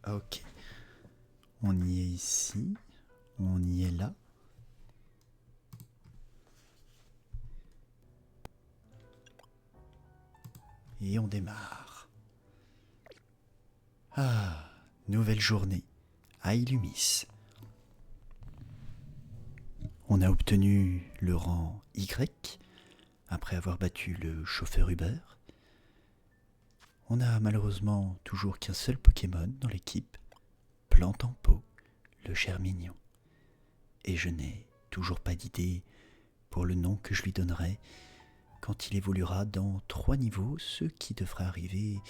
Ok. On y est ici. On y est là. Et on démarre. Ah, nouvelle journée à Illumis. On a obtenu le rang Y après avoir battu le chauffeur Uber. On n'a malheureusement toujours qu'un seul Pokémon dans l'équipe, Plante en pot, le Germignon. Et je n'ai toujours pas d'idée pour le nom que je lui donnerai quand il évoluera dans 3 niveaux, ce qui devrait arriver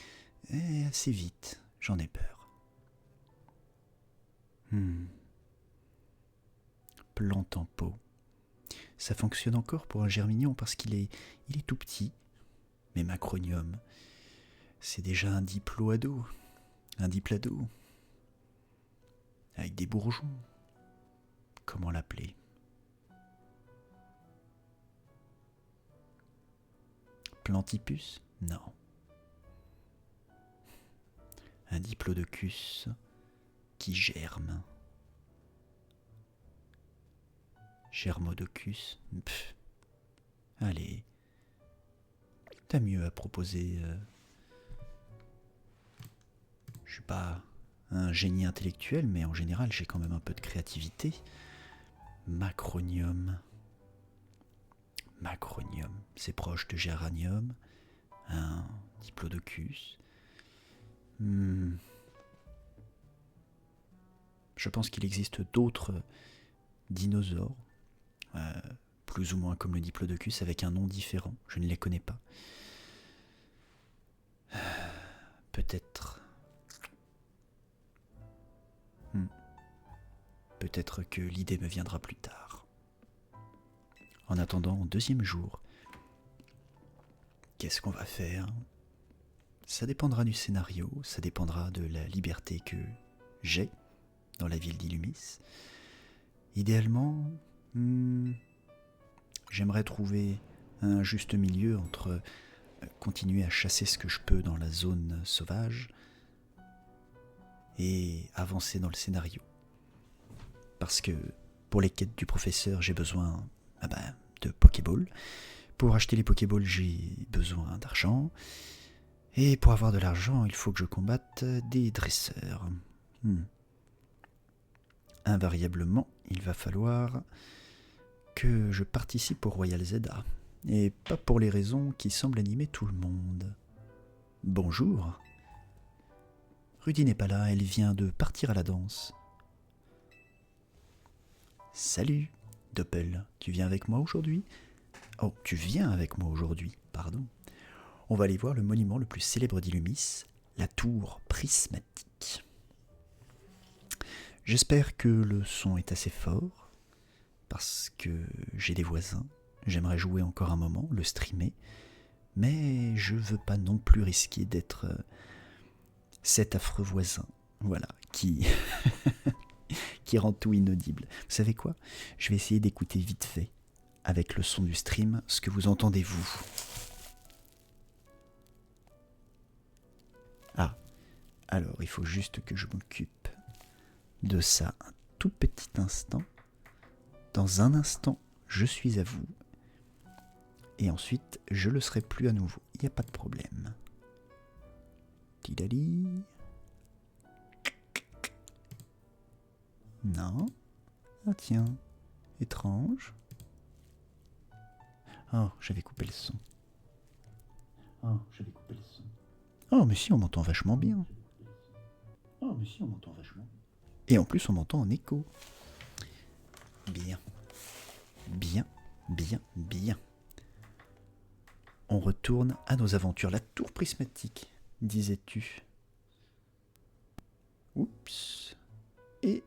assez vite, j'en ai peur. Plante en pot. Ça fonctionne encore pour un Germignon parce il est tout petit. Mais Macronium, c'est déjà un diploado. Un diplado. Avec des bourgeons. Comment l'appeler? Plantipus? Non. Un diplodocus qui germe. Germodocus? Pff. Allez. T'as mieux à proposer. Je suis pas un génie intellectuel, mais en général, j'ai quand même un peu de créativité. Macronium. Macronium, c'est proche de Géranium. Un diplodocus. Je pense qu'il existe d'autres dinosaures, plus ou moins comme le diplodocus, avec un nom différent. Je ne les connais pas. Peut-être. Peut-être que l'idée me viendra plus tard. En attendant, deuxième jour. Qu'est-ce qu'on va faire? Ça dépendra du scénario, ça dépendra de la liberté que j'ai dans la ville d'Illumis. Idéalement, j'aimerais trouver un juste milieu entre continuer à chasser ce que je peux dans la zone sauvage et avancer dans le scénario. Parce que pour les quêtes du professeur, j'ai besoin de Pokéballs. Pour acheter les Pokéballs, j'ai besoin d'argent. Et pour avoir de l'argent, il faut que je combatte des dresseurs. Invariablement, il va falloir que je participe au Royal Zelda. Et pas pour les raisons qui semblent animer tout le monde. Bonjour. Rudy n'est pas là, elle vient de partir à la danse. Salut, Doppel, tu viens avec moi aujourd'hui? Oh, tu viens avec moi aujourd'hui, pardon. On va aller voir le monument le plus célèbre d'Illumis, la tour prismatique. J'espère que le son est assez fort, parce que j'ai des voisins. J'aimerais jouer encore un moment, le streamer, mais je veux pas non plus risquer d'être cet affreux voisin, voilà, qui rend tout inaudible. Vous savez quoi? Je vais essayer d'écouter vite fait, avec le son du stream, ce que vous entendez vous. Ah, alors il faut juste que je m'occupe de ça un tout petit instant. Dans un instant, je suis à vous. Et ensuite, je le serai plus à nouveau. Il n'y a pas de problème. Tidali. Non. Ah tiens, étrange. Oh, j'avais coupé le son. Oh, mais si, on m'entend vachement bien. Et en plus, on m'entend en écho. Bien. On retourne à nos aventures. La tour prismatique, disais-tu. Oups. Et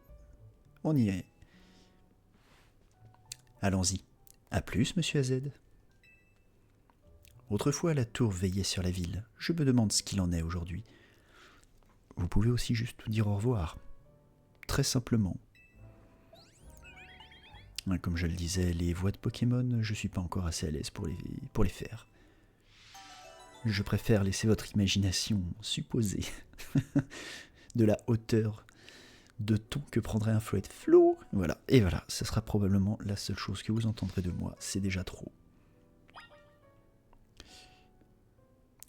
on y est. Allons-y. À plus, monsieur AZ. Autrefois, la tour veillait sur la ville. Je me demande ce qu'il en est aujourd'hui. Vous pouvez aussi juste nous dire au revoir. Très simplement. Comme je le disais, les voix de Pokémon, je suis pas encore assez à l'aise pour les faire. Je préfère laisser votre imagination supposer. de la hauteur de ton que prendrait un fouet flou. Voilà, et voilà, ce sera probablement la seule chose que vous entendrez de moi, c'est déjà trop.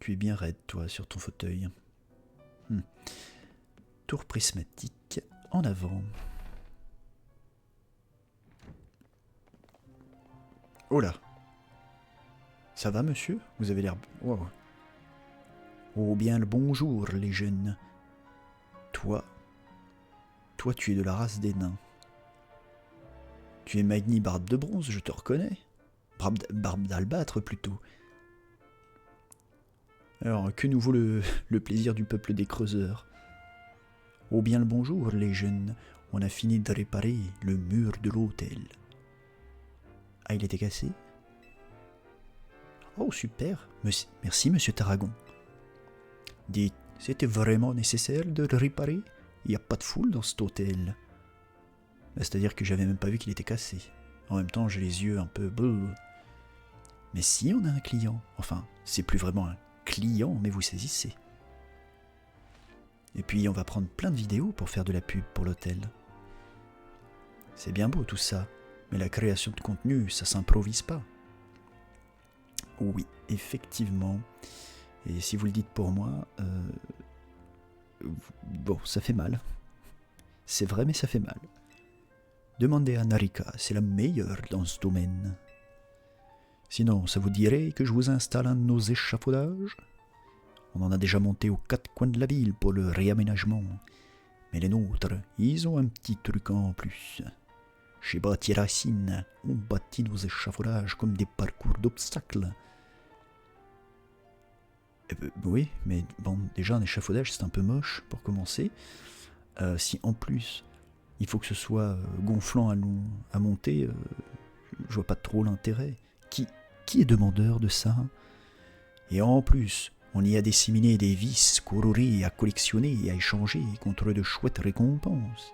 Tu es bien raide, toi, sur ton fauteuil. Tour prismatique, en avant. Oh là. Ça va, monsieur? Vous avez l'air... Wow. Oh bien le bonjour, les jeunes. Toi, tu es de la race des nains. Tu es Magni Barbe de Bronze, je te reconnais. Barbe d'Albâtre, plutôt. Alors, que nous vaut le plaisir du peuple des creuseurs? Oh bien le bonjour, les jeunes. On a fini de réparer le mur de l'hôtel. Ah, il était cassé? Oh, super. Merci, monsieur Tarragon. Dites, c'était vraiment nécessaire de le réparer? Il n'y a pas de foule dans cet hôtel. C'est-à-dire que j'avais même pas vu qu'il était cassé. En même temps, j'ai les yeux un peu... Mais si on a un client, enfin, c'est plus vraiment un client, mais vous saisissez. Et puis on va prendre plein de vidéos pour faire de la pub pour l'hôtel. C'est bien beau tout ça, mais la création de contenu, ça s'improvise pas. Oui, effectivement. Et si vous le dites pour moi, bon, ça fait mal. C'est vrai, mais ça fait mal. Demandez à Narika, c'est la meilleure dans ce domaine. Sinon, ça vous dirait que je vous installe un de nos échafaudages? On en a déjà monté aux 4 coins de la ville pour le réaménagement. Mais les nôtres, ils ont un petit truc en plus. Chez Bâti Racine, on bâtit nos échafaudages comme des parcours d'obstacles. Oui, mais bon, déjà un échafaudage c'est un peu moche pour commencer. Si en plus il faut que ce soit gonflant à monter, je vois pas trop l'intérêt. Qui est demandeur de ça? Et en plus, on y a disséminé des vis colorées à collectionner et à échanger contre de chouettes récompenses.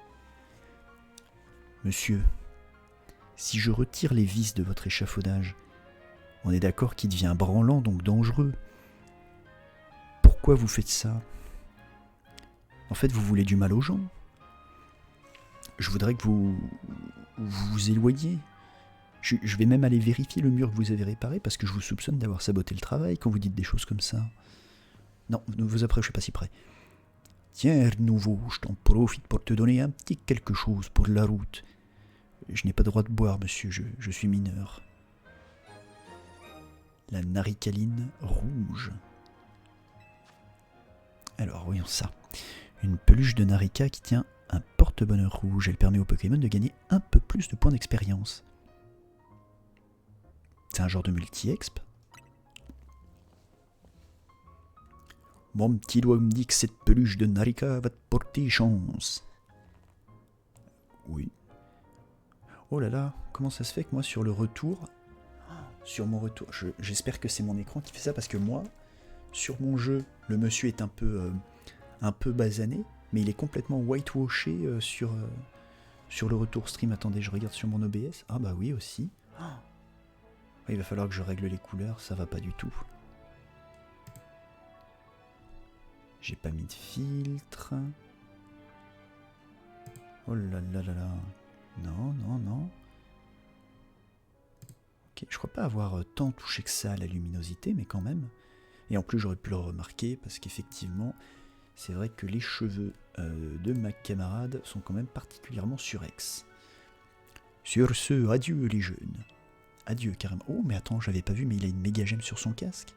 Monsieur, si je retire les vis de votre échafaudage, on est d'accord qu'il devient branlant, donc dangereux. Pourquoi vous faites ça? En fait, vous voulez du mal aux gens. Je voudrais que vous vous éloigniez. Je vais même aller vérifier le mur que vous avez réparé parce que je vous soupçonne d'avoir saboté le travail quand vous dites des choses comme ça. Non, ne vous approchez pas si près. Tiens, nouveau, je t'en profite pour te donner un petit quelque chose pour la route. Je n'ai pas le droit de boire, monsieur, je suis mineur. La naricaline rouge. Alors, voyons ça. Une peluche de Narika qui tient un porte-bonheur rouge. Elle permet au Pokémon de gagner un peu plus de points d'expérience. C'est un genre de multi-exp. Mon petit doigt me dit que cette peluche de Narika va te porter chance. Oui. Oh là là, comment ça se fait que moi sur le retour... Sur mon retour... J'espère que c'est mon écran qui fait ça parce que moi, sur mon jeu, le monsieur est un peu basané, mais il est complètement whitewashé sur le retour stream. Attendez, je regarde sur mon OBS. Ah bah oui aussi. Il va falloir que je règle les couleurs, ça va pas du tout. J'ai pas mis de filtre. Oh là là là là. Non, non, non. Ok, je crois pas avoir tant touché que ça à la luminosité, mais quand même. Et en plus, j'aurais pu le remarquer, parce qu'effectivement, c'est vrai que les cheveux de ma camarade sont quand même particulièrement surex. Sur ce, adieu les jeunes. Adieu, carrément. Oh, mais attends, j'avais pas vu, mais il a une méga gemme sur son casque.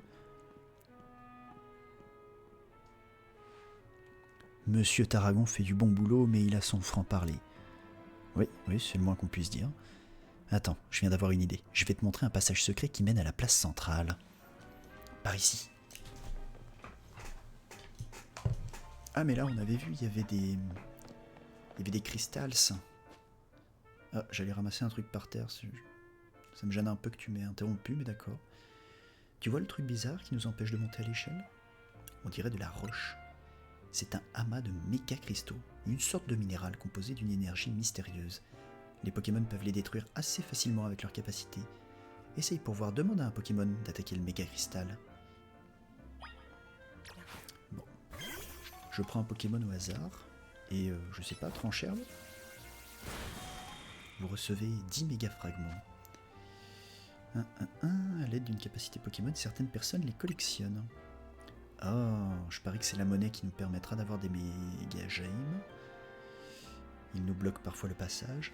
Monsieur Tarragon fait du bon boulot, mais il a son franc-parler. Oui, c'est le moins qu'on puisse dire. Attends, je viens d'avoir une idée. Je vais te montrer un passage secret qui mène à la place centrale. Par ici. Ah, mais là, on avait vu, il y avait des cristals. Ah, j'allais ramasser un truc par terre. Ça me gêne un peu que tu m'aies interrompu, mais d'accord. Tu vois le truc bizarre qui nous empêche de monter à l'échelle? On dirait de la roche. C'est un amas de méga cristaux, une sorte de minéral composé d'une énergie mystérieuse. Les Pokémon peuvent les détruire assez facilement avec leur capacité. Essaye pour voir, demande à un Pokémon d'attaquer le méga cristal. Bon. Je prends un Pokémon au hasard, et je sais pas, tranche herbe. Vous recevez 10 méga fragments. À l'aide d'une capacité Pokémon, certaines personnes les collectionnent. Oh, je parie que c'est la monnaie qui nous permettra d'avoir des méga gemmes. Il nous bloque parfois le passage.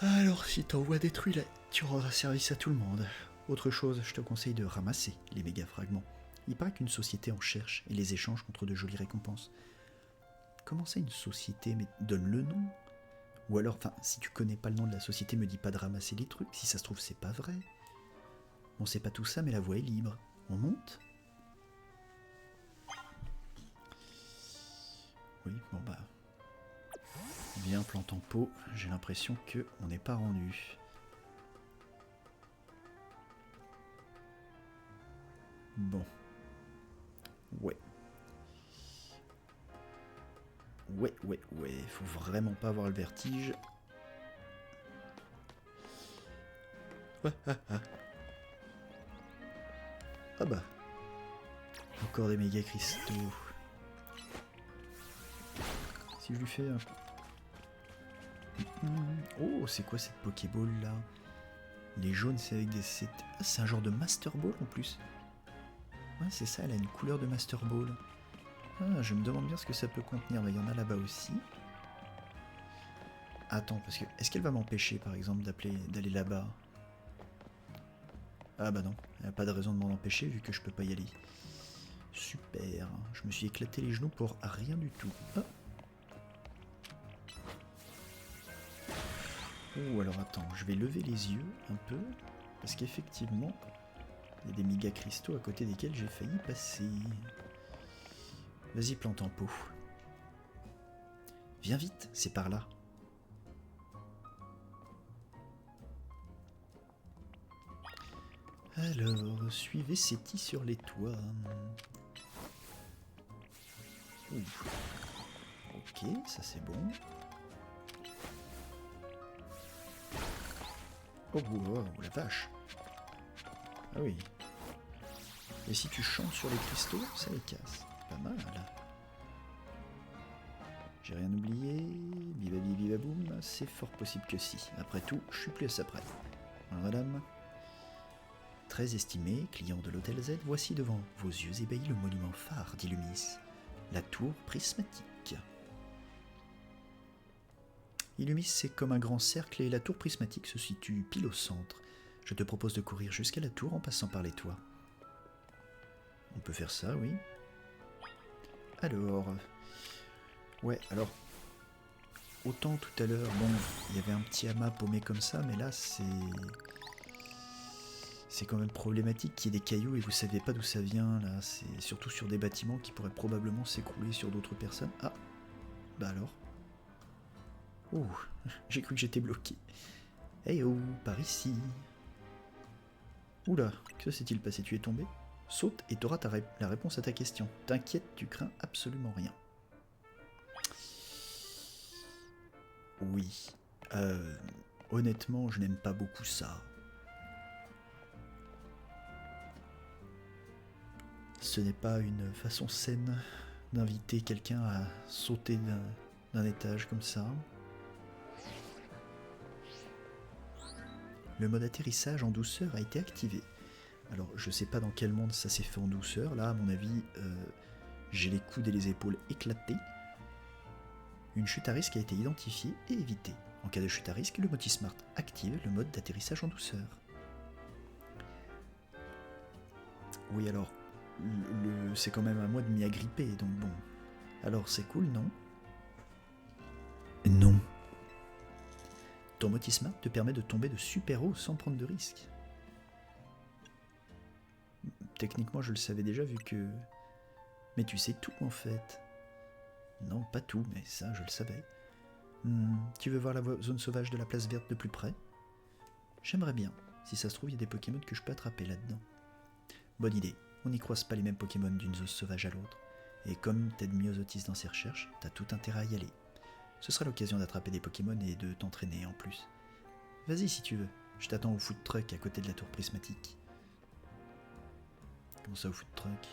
Alors, si t'envoies détruit, là, tu rendras service à tout le monde. Autre chose, je te conseille de ramasser les méga fragments. Il paraît qu'une société en cherche et les échange contre de jolies récompenses. Comment ça, une société? Mais donne le nom. Ou alors, enfin, si tu connais pas le nom de la société, me dis pas de ramasser les trucs. Si ça se trouve, c'est pas vrai. On sait pas tout ça, mais la voie est libre. On monte? Oui, bon bah... Bien plante en pot, j'ai l'impression que on n'est pas rendu. Bon. Ouais. Ouais, faut vraiment pas avoir le vertige. Ah bah. Encore des méga cristaux. Si je lui fais un... Oh, c'est quoi cette Pokéball là? Les jaunes, c'est avec des... Ah, c'est un genre de Master Ball en plus. Ouais, c'est ça, elle a une couleur de Master Ball. Ah, je me demande bien ce que ça peut contenir. Mais il y en a là-bas aussi. Attends, parce que... Est-ce qu'elle va m'empêcher, par exemple, d'aller là-bas? Ah bah non, elle n'a pas de raison de m'en empêcher vu que je peux pas y aller. Super, je me suis éclaté les genoux pour rien du tout. Ah. Oh, alors attends, je vais lever les yeux un peu, parce qu'effectivement, il y a des méga cristaux à côté desquels j'ai failli passer. Vas-y, plante en pot. Viens vite, c'est par là. Alors, suivez Seti sur les toits. Ouf. Ok, ça c'est bon. Oh, la vache. Ah oui. Et si tu chantes sur les cristaux, ça les casse. Pas mal. J'ai rien oublié. Viva boum. C'est fort possible que si. Après tout, je suis plus à ça près. Voilà, madame. Très estimé, client de l'hôtel Z, voici devant vos yeux ébahis le monument phare d'Illumis, la tour prismatique. Illumis, c'est comme un grand cercle et la tour prismatique se situe pile au centre. Je te propose de courir jusqu'à la tour en passant par les toits. On peut faire ça, oui. Alors... Ouais, alors... Autant tout à l'heure, bon, il y avait un petit amas paumé comme ça, mais là, c'est quand même problématique qu'il y ait des cailloux et vous savez pas d'où ça vient, là. C'est surtout sur des bâtiments qui pourraient probablement s'écrouler sur d'autres personnes. Ah, bah alors. Oh, j'ai cru que j'étais bloqué. Hey oh, par ici. Oula, que s'est-il passé? Tu es tombé? Saute et t'auras la réponse à ta question. T'inquiète, tu crains absolument rien. Oui. Honnêtement, je n'aime pas beaucoup ça. Ce n'est pas une façon saine d'inviter quelqu'un à sauter d'un étage comme ça. Le mode atterrissage en douceur a été activé. Alors, je sais pas dans quel monde ça s'est fait en douceur. Là, à mon avis, j'ai les coudes et les épaules éclatés. Une chute à risque a été identifiée et évitée. En cas de chute à risque, le Motismart active le mode d'atterrissage en douceur. Oui, alors, c'est quand même à moi de m'y agripper, donc bon. Alors, c'est cool, non? Non. Ton Motismart te permet de tomber de super haut sans prendre de risque. Techniquement, je le savais déjà vu que... Mais tu sais tout, en fait. Non, pas tout, mais ça, je le savais. Tu veux voir la zone sauvage de la place verte de plus près? J'aimerais bien. Si ça se trouve, il y a des Pokémon que je peux attraper là-dedans. Bonne idée. On n'y croise pas les mêmes Pokémon d'une zone sauvage à l'autre. Et comme t'aides Myosotis dans ses recherches, t'as tout intérêt à y aller. Ce sera l'occasion d'attraper des Pokémon et de t'entraîner en plus. Vas-y si tu veux. Je t'attends au food truck à côté de la tour prismatique. Comment ça au food truck?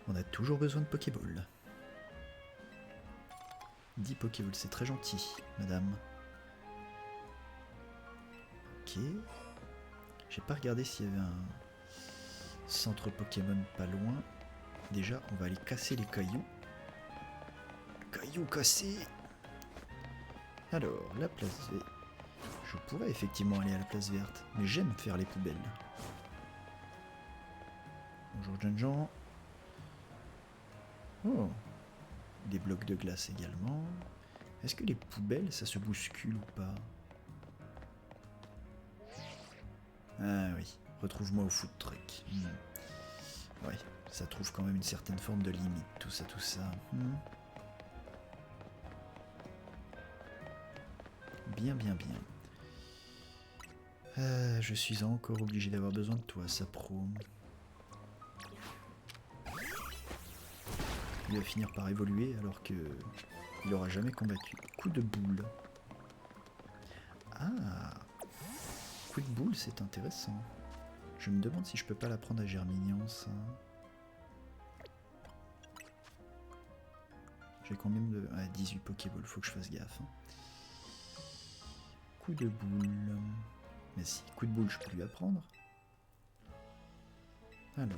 On a toujours besoin de Pokéball. 10 Pokéballs, c'est très gentil, madame. Ok. J'ai pas regardé s'il y avait un centre Pokémon pas loin. Déjà, on va aller casser les cailloux. Cailloux cassés. Alors, la place verte. Je pourrais effectivement aller à la place verte, mais j'aime faire les poubelles. Bonjour jeunes gens. Oh, des blocs de glace également. Est-ce que les poubelles, ça se bouscule ou pas? Ah oui, retrouve-moi au food truck. Ouais, ça trouve quand même une certaine forme de limite, tout ça, tout ça. Bien, bien, bien. Je suis encore obligé d'avoir besoin de toi, Sapro. Il va finir par évoluer alors que il aura jamais combattu. Coup de boule. Ah, coup de boule, c'est intéressant. Je me demande si je peux pas l'apprendre à Germignon, ça. J'ai combien de... Ah, 18 Pokéballs, faut que je fasse gaffe. Coup de boule. Mais si, coup de boule, je peux lui apprendre. Alors...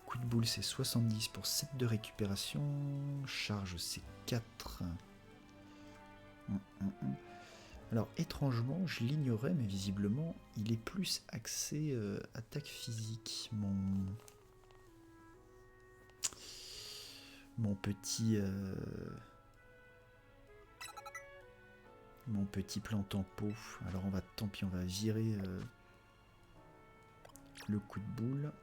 Coup de boule, c'est 70 pour 7 de récupération. Charge, c'est 4. Alors, étrangement, je l'ignorais, mais visiblement, il est plus axé attaque physique. Mon petit... Mon petit plante en pot. Alors, tant pis, on va virer le coup de boule.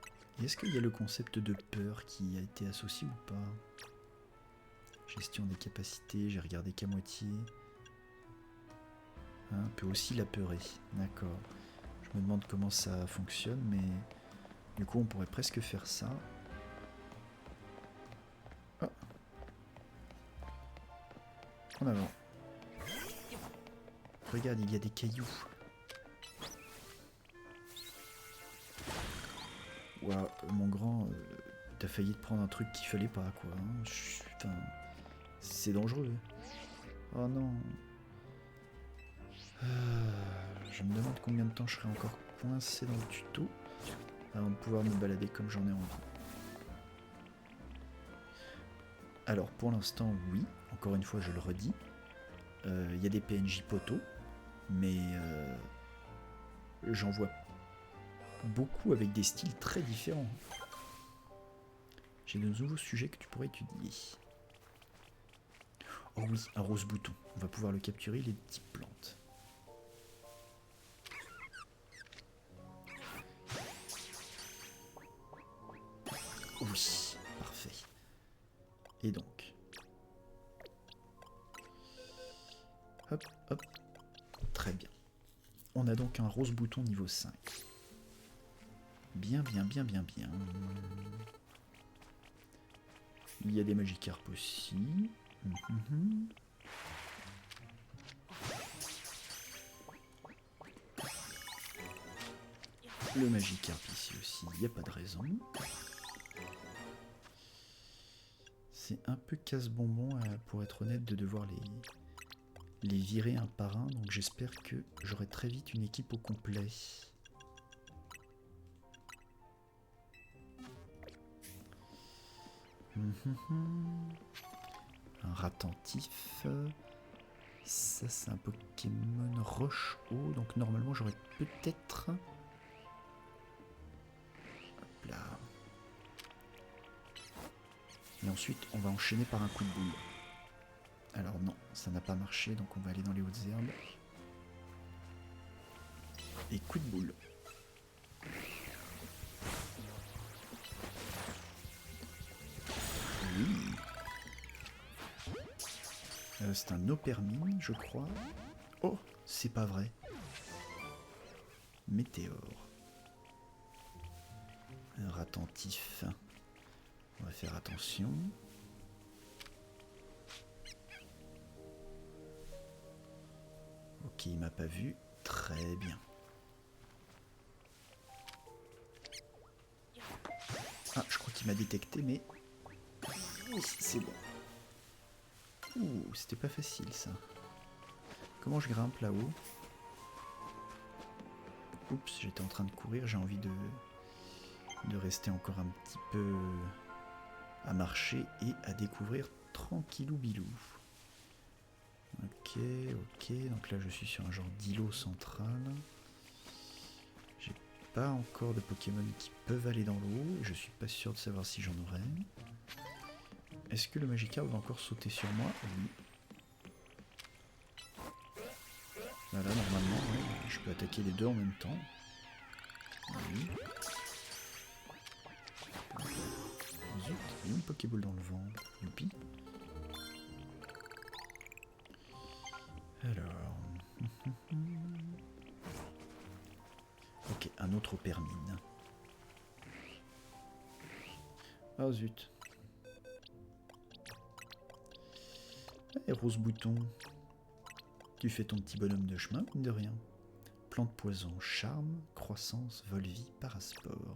Est-ce qu'il y a le concept de peur qui a été associé ou pas? Gestion des capacités, j'ai regardé qu'à moitié. On peut aussi l'apeurer, d'accord. Je me demande comment ça fonctionne, mais du coup on pourrait presque faire ça. Oh. En avant. Regarde, il y a des cailloux. Waouh, mon grand, t'as failli te prendre un truc qu'il fallait pas, quoi. Hein. Putain, c'est dangereux. Oh non. Je me demande combien de temps je serai encore coincé dans le tuto avant de pouvoir me balader comme j'en ai envie. Alors pour l'instant, oui, encore une fois je le redis, y a des PNJ poteaux, mais j'en vois beaucoup avec des styles très différents. J'ai de nouveaux sujets que tu pourrais étudier. Oh oui, un rose bouton, on va pouvoir le capturer, les petites plantes. Oui, parfait. Et donc, hop, hop, très bien. On a donc un rose bouton niveau 5. Bien, bien, bien, bien, bien. Il y a des Magikarp aussi. Le Magikarp ici aussi, il n'y a pas de raison. C'est un peu casse-bonbon, pour être honnête, de devoir les virer un par un, donc j'espère que j'aurai très vite une équipe au complet. Un ratentif. Ça c'est un Pokémon roche-eau, donc normalement j'aurais peut-être... Hop là. Et ensuite on va enchaîner par un coup de boule. Alors non, ça n'a pas marché, donc on va aller dans les hautes herbes. Et coup de boule. Oui. C'est un Opermine, je crois. Oh, c'est pas vrai. Météore. Un ratentif. On va faire attention. Ok, il m'a pas vu. Très bien. Ah, je crois qui m'a détecté, mais... Oui, c'est bon. Ouh, c'était pas facile, ça. Comment je grimpe là-haut? Oups, j'étais en train de courir, j'ai envie de rester encore un petit peu à marcher et à découvrir tranquillou bilou. Ok, donc là je suis sur un genre d'îlot central. J'ai pas encore de Pokémon qui peuvent aller dans l'eau, je suis pas sûr de savoir si j'en aurai. Est-ce que le Magikarp va encore sauter sur moi? Oui. Voilà, normalement, ouais, je peux attaquer les deux en même temps. Oui. Zut, il y a une Pokéball dans le vent. Youpi. Alors... Ok, un autre Opermine. Oh zut. Eh, Rose Bouton. Tu fais ton petit bonhomme de chemin, mine de rien. Plante poison, charme, croissance, volvie, paraspore.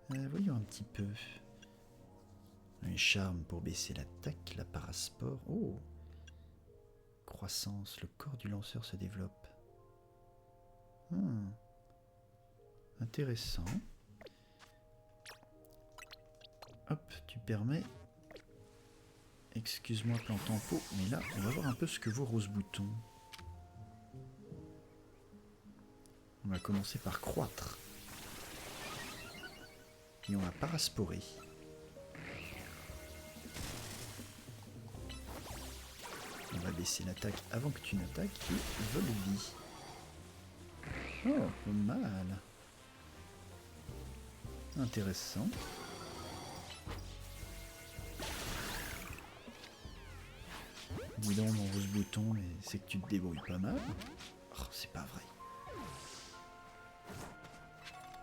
Voyons un petit peu. Un charme pour baisser l'attaque, la paraspore. Oh! Croissance, le corps du lanceur se développe. Intéressant. Hop, tu permets... Excuse-moi, plante en pot, mais là, on va voir un peu ce que vaut Rose Bouton. On va commencer par croître. Et on va parasporer. On va baisser l'attaque avant que tu n'attaques et volvie. Oh, pas mal. Intéressant. Dis donc, mon Rose Bouton, mais c'est que tu te débrouilles pas mal. Oh, c'est pas vrai.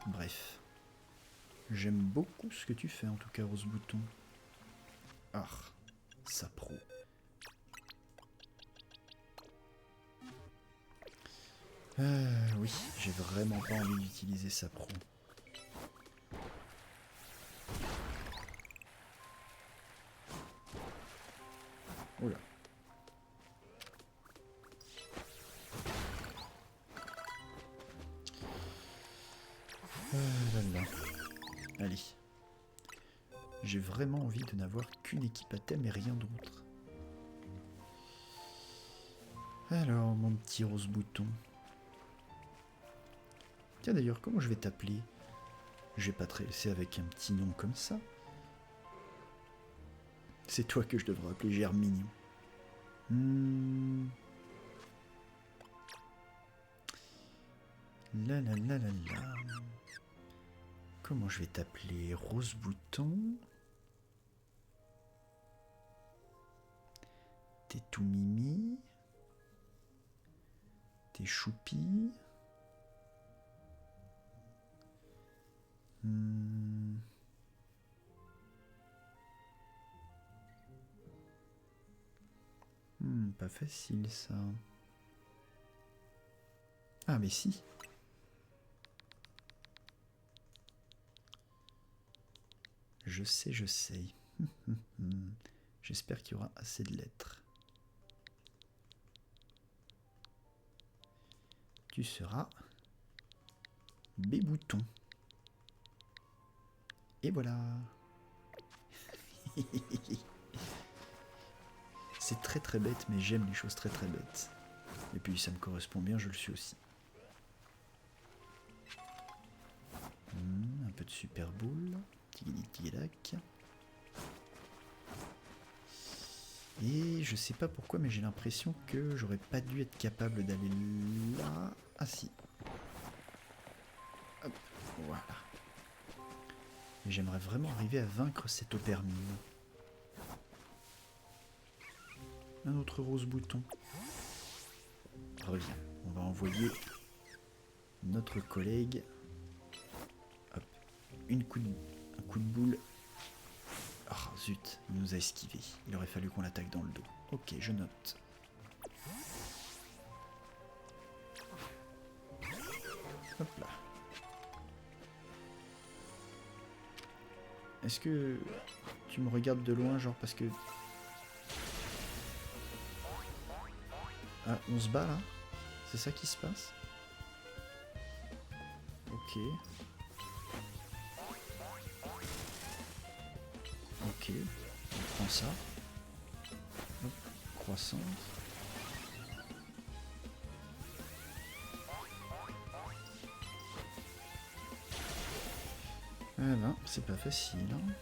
Bref. J'aime beaucoup ce que tu fais, en tout cas, Rose Bouton. Ah, Sapro. Oui, j'ai vraiment pas envie d'utiliser Sapro. Oula. Là. Allez. J'ai vraiment envie de n'avoir qu'une équipe à thème et rien d'autre. Alors, mon petit Rose Bouton. Tiens d'ailleurs, comment je vais t'appeler? Je vais pas te laisser avec un petit nom comme ça. C'est toi que je devrais appeler Germignon. La. Comment je vais t'appeler? Rose Bouton? T'es tout mimi? T'es choupi? Pas facile ça. Ah mais si. Je sais. J'espère qu'il y aura assez de lettres. Tu seras Bébouton. Et voilà. C'est très très bête, mais j'aime les choses très très bêtes. Et puis ça me correspond bien, je le suis aussi. Un peu de super boule. Tigidi-tigidac. Et je sais pas pourquoi, mais j'ai l'impression que j'aurais pas dû être capable d'aller là. Ah si. Hop, voilà. J'aimerais vraiment arriver à vaincre cette Opermine. Un autre Rose Bouton. Reviens, on va envoyer notre collègue. Hop, un coup de boule. Oh zut, il nous a esquivé. Il aurait fallu qu'on l'attaque dans le dos. Ok, je note. Hop là. Est-ce que tu me regardes de loin, genre parce que... Ah, on se bat là? C'est ça qui se passe? Ok. Ok, on prend ça. Hop, croissance. Eh ben, c'est pas facile. Hein.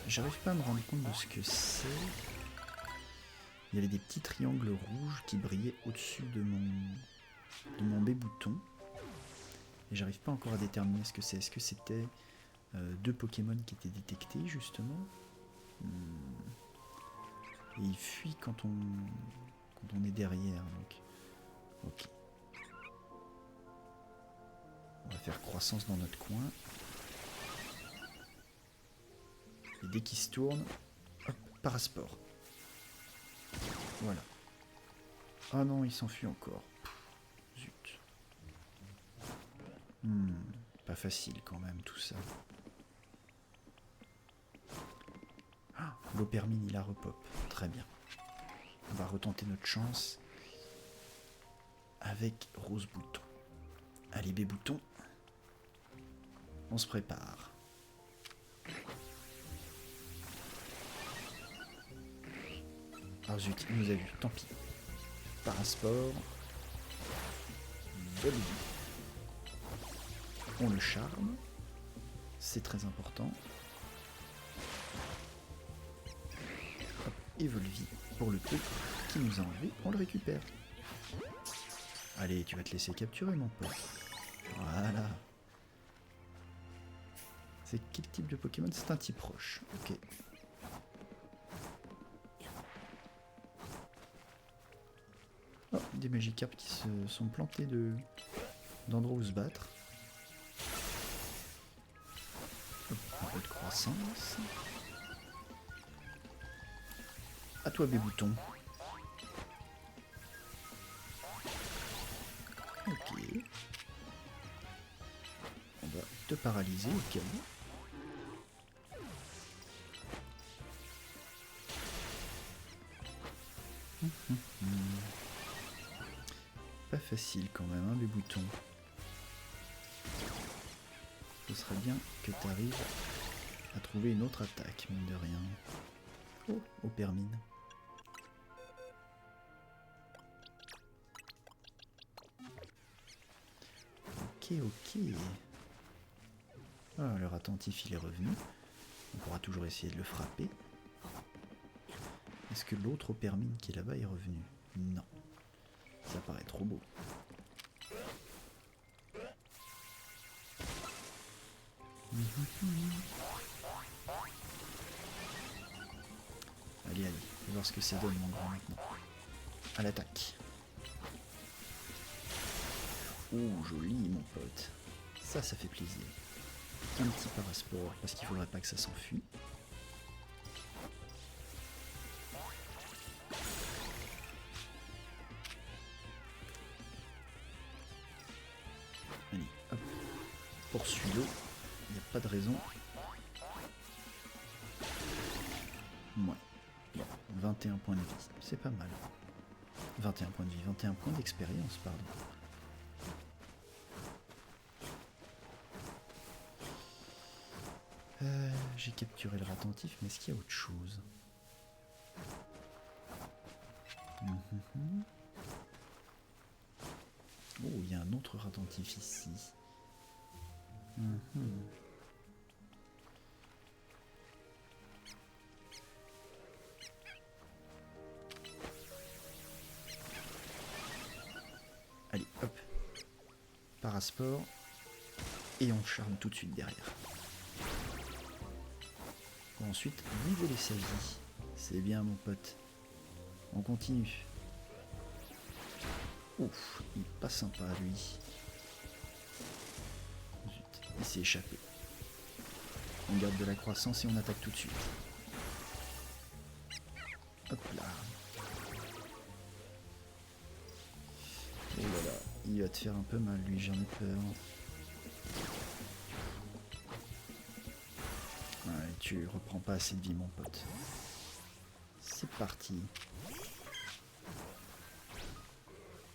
J'arrive pas à me rendre compte de ce que c'est. Il y avait des petits triangles rouges qui brillaient au-dessus de mon B-bouton. Et j'arrive pas encore à déterminer ce que c'est. Est-ce que c'était deux Pokémon qui étaient détectés justement Et ils fuient quand on est derrière. Donc. Ok. On va faire croissance dans notre coin. Et dès qu'il se tourne, hop, parasport. Voilà. Ah non, il s'enfuit encore. Zut. Pas facile quand même tout ça. Ah, l'Opermine il a repop. Très bien. On va retenter notre chance avec Rose Bouton. Allez, B-bouton. On se prépare. Ah zut, il nous a vu, tant pis. Parasport. Volvie. On le charme. C'est très important. Hop, et Volvie. Pour le peu qui nous a enlevé, on le récupère. Allez, tu vas te laisser capturer, mon pote. Voilà. C'est quel type de Pokémon? C'est un type roche. Ok. Oh, des Magikarp qui se sont plantés d'endroits où se battre. Hop, un peu de croissance. À toi, B-bouton. Ok. On va te paralyser au cas où. Pas facile quand même, hein, B-bouton. Ce serait bien que tu arrives à trouver une autre attaque, mine de rien. Oh, Opermine. Ok. Ah, leur attentif il est revenu. On pourra toujours essayer de le frapper. Est-ce que l'autre Opermine qui est là-bas est revenu? Non. Ça paraît trop beau. Allez, on va voir ce que ça donne, mon grand, maintenant. À l'attaque. Oh, joli, mon pote. Ça fait plaisir. Un petit parasport, parce qu'il faudrait pas que ça s'enfuit. Allez, hop. Poursuis-le. Il n'y a pas de raison. Ouais. Bon, 21 points de vie. C'est pas mal. 21 points de vie. 21 points d'expérience, pardon. J'ai capturé le ratentif, mais est-ce qu'il y a autre chose? Oh, il y a un autre ratentif ici. Allez, hop. Parasport. Et on charme tout de suite derrière. Pour ensuite niveler sa vie. C'est bien, mon pote. On continue. Ouf, il est pas sympa, lui. Zut, il s'est échappé. On garde de la croissance et on attaque tout de suite. Hop là. Oh là là. Il va te faire un peu mal, lui, j'en ai peur. Ouais, tu reprends pas assez de vie, mon pote. C'est parti.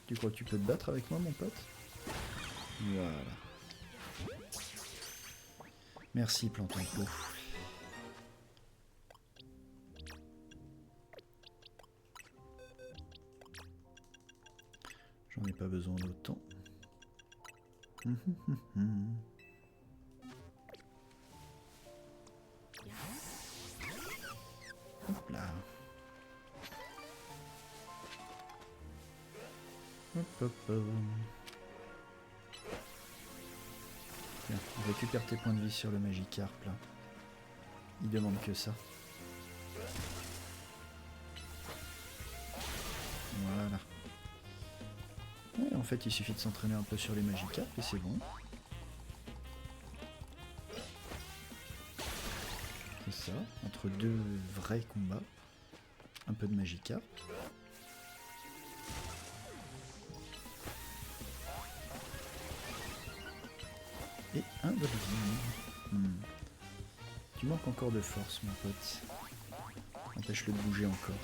Tu crois que tu peux te battre avec moi, mon pote? Voilà. Merci, planton de peau. J'en ai pas besoin d'autant. Hop là. Hop hop hop. Tiens, récupère tes points de vie sur le Magikarp là. Il demande que ça. Voilà. Ouais, en fait, il suffit de s'entraîner un peu sur les Magikarp et c'est bon. C'est ça, entre deux vrais combats. Un peu de Magikarp. Et un Volvigne. Tu manques encore de force, mon pote. Empêche-le de bouger encore.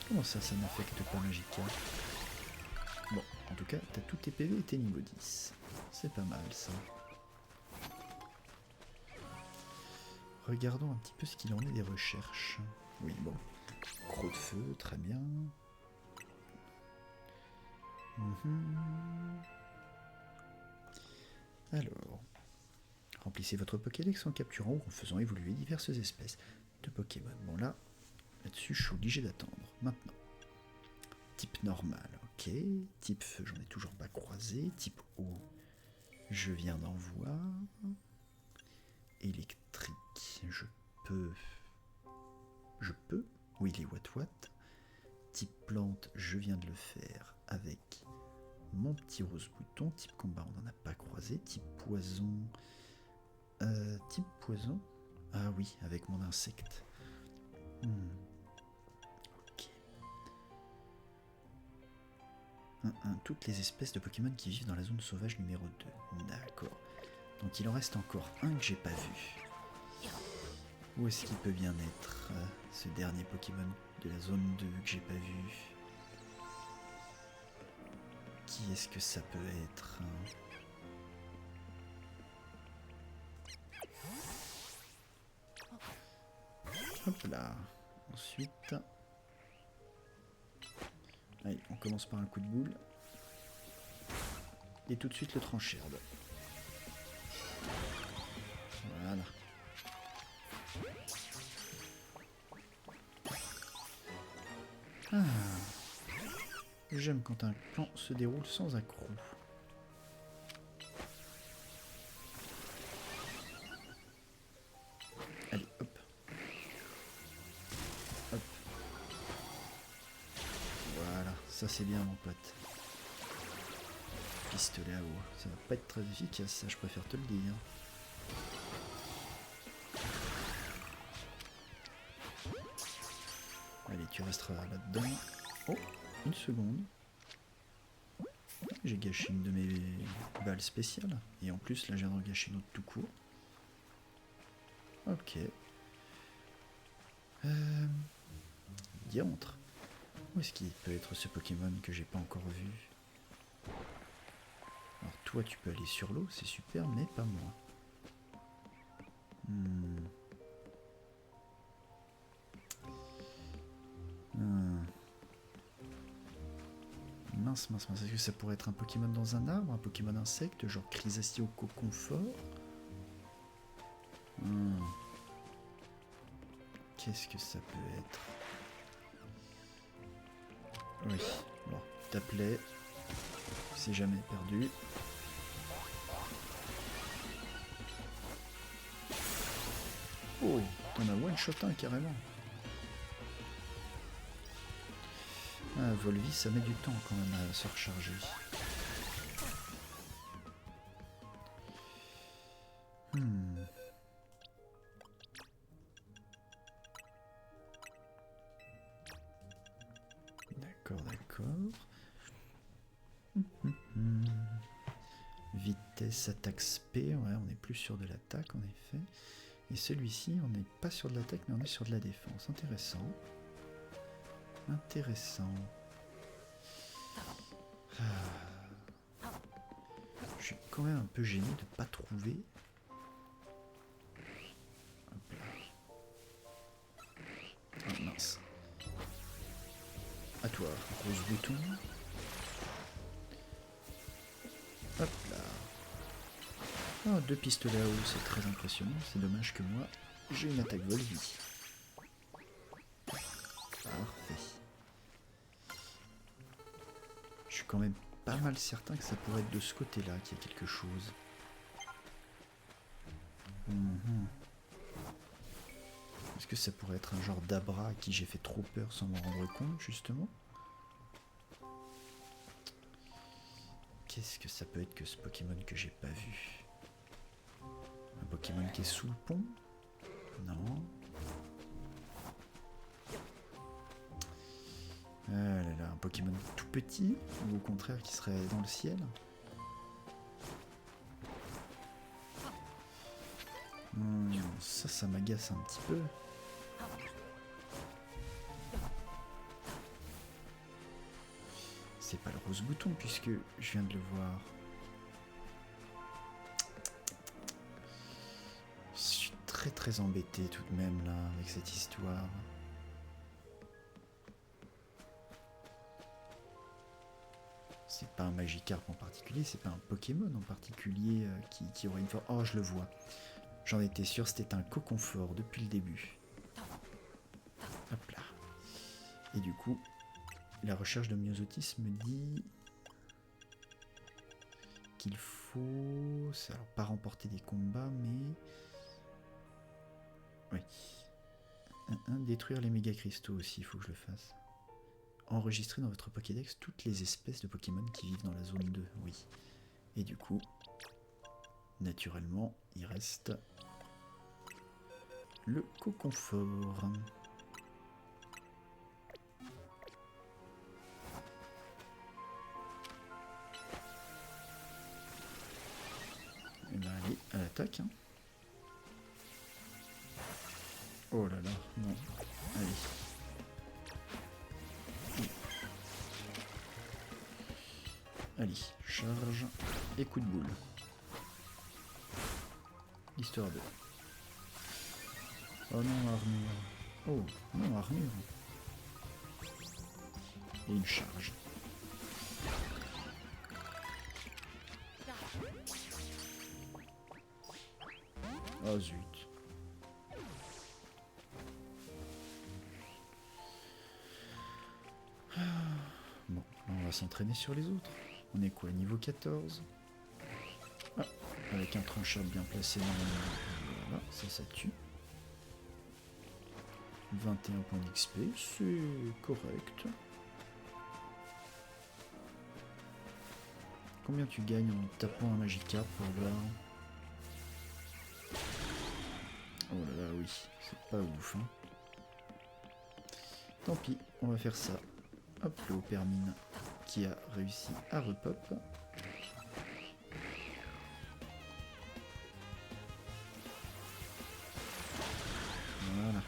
Comment ça, ça n'affecte pas Magikarp? Bon, en tout cas, t'as tous tes PV et t'es niveau 10. C'est pas mal, ça. Regardons un petit peu ce qu'il en est des recherches. Oui, bon. Croc de feu, très bien. Alors, remplissez votre Pokédex en capturant ou en faisant évoluer diverses espèces de Pokémon. Bon là-dessus, je suis obligé d'attendre. Maintenant, type normal, ok. Type feu, j'en ai toujours pas croisé. Type eau, je viens d'en voir. Électrique, je peux. Oui, les Watt-Watt. Type plante, je viens de le faire avec mon petit rose bouton. Type combat, on n'en a pas croisé. Type poison. Type poison. Ah oui, avec mon insecte. Ok. Toutes les espèces de Pokémon qui vivent dans la zone sauvage numéro 2. D'accord. Donc il en reste encore un que j'ai pas vu. Où est-ce qu'il peut bien être, ce dernier Pokémon de la zone 2 que j'ai pas vu? Qui est-ce que ça peut être? Hop là. Ensuite... Allez, on commence par un coup de boule. Et tout de suite le trancherde. Voilà. Ah. J'aime quand un plan se déroule sans accroc. Allez, hop. Hop. Voilà, ça c'est bien mon pote. Pistolet à eau. Ça va pas être très efficace, ça je préfère te le dire. Allez, tu resteras là-dedans. Oh, une seconde. J'ai gâché une de mes balles spéciales. Et en plus, là, j'ai viens d'en gâcher une autre tout court. Ok. Diantre. Où est-ce qu'il peut être ce Pokémon que j'ai pas encore vu? Alors toi, tu peux aller sur l'eau, c'est super, mais pas moi. Mince, est-ce que ça pourrait être un Pokémon dans un arbre, un Pokémon insecte, genre Chrysastia au cocon fort? Qu'est-ce que ça peut être? Oui, bon, t'appelais, c'est jamais perdu. Oh, t'en as one shot un carrément. Ah, Volvi, ça met du temps quand même à se recharger. D'accord. Vitesse, attaque, spé. Ouais, on est plus sur de l'attaque en effet. Et celui-ci, on n'est pas sur de l'attaque, mais on est sur de la défense. Intéressant. Intéressant. Je suis quand même un peu gêné de ne pas trouver. Hop là. Oh mince. À toi, rose bouton. Hop là. Oh, 2 pistolets à eau, c'est très impressionnant. C'est dommage que moi, j'ai une attaque vol-vie. Parfait. Je suis quand même pas mal certain que ça pourrait être de ce côté-là qu'il y a quelque chose. Est-ce que ça pourrait être un genre d'abra à qui j'ai fait trop peur sans m'en rendre compte, justement? Qu'est-ce que ça peut être que ce Pokémon que j'ai pas vu? Un Pokémon qui est sous le pont? Non. Ah là là, un Pokémon tout petit? Ou au contraire qui serait dans le ciel? Ça m'agace un petit peu. C'est pas le rose bouton puisque je viens de le voir. Je suis très embêté tout de même là avec cette histoire. C'est pas un Magikarp en particulier, c'est pas un Pokémon en particulier qui aurait une forme. Oh, je le vois. J'en étais sûr, c'était un Coconfort depuis le début. Hop là. Et du coup, la recherche de Myosotis me dit qu'il faut... Alors, pas remporter des combats, mais... Oui. Détruire les méga cristaux aussi, il faut que je le fasse. Enregistrer dans votre Pokédex toutes les espèces de Pokémon qui vivent dans la zone 2, oui. Et du coup, naturellement, il reste le Coconfort. Et ben allez, à l'attaque. Hein. Oh là là, non. Allez. Allez, charge et coup de boule. Histoire de... Oh non, armure. Oh, non, armure. Et une charge. Oh zut. Bon, on va s'entraîner sur les autres. On est quoi, niveau 14? Ah, avec un trancheur bien placé dans le... Voilà, ça tue. 21 points d'XP, c'est correct. Combien tu gagnes en tapant un Magikarp pour voir? Oh là là, oui, c'est pas ouf. Hein. Tant pis, on va faire ça. Hop, le Opermine qui a réussi à repop. Voilà.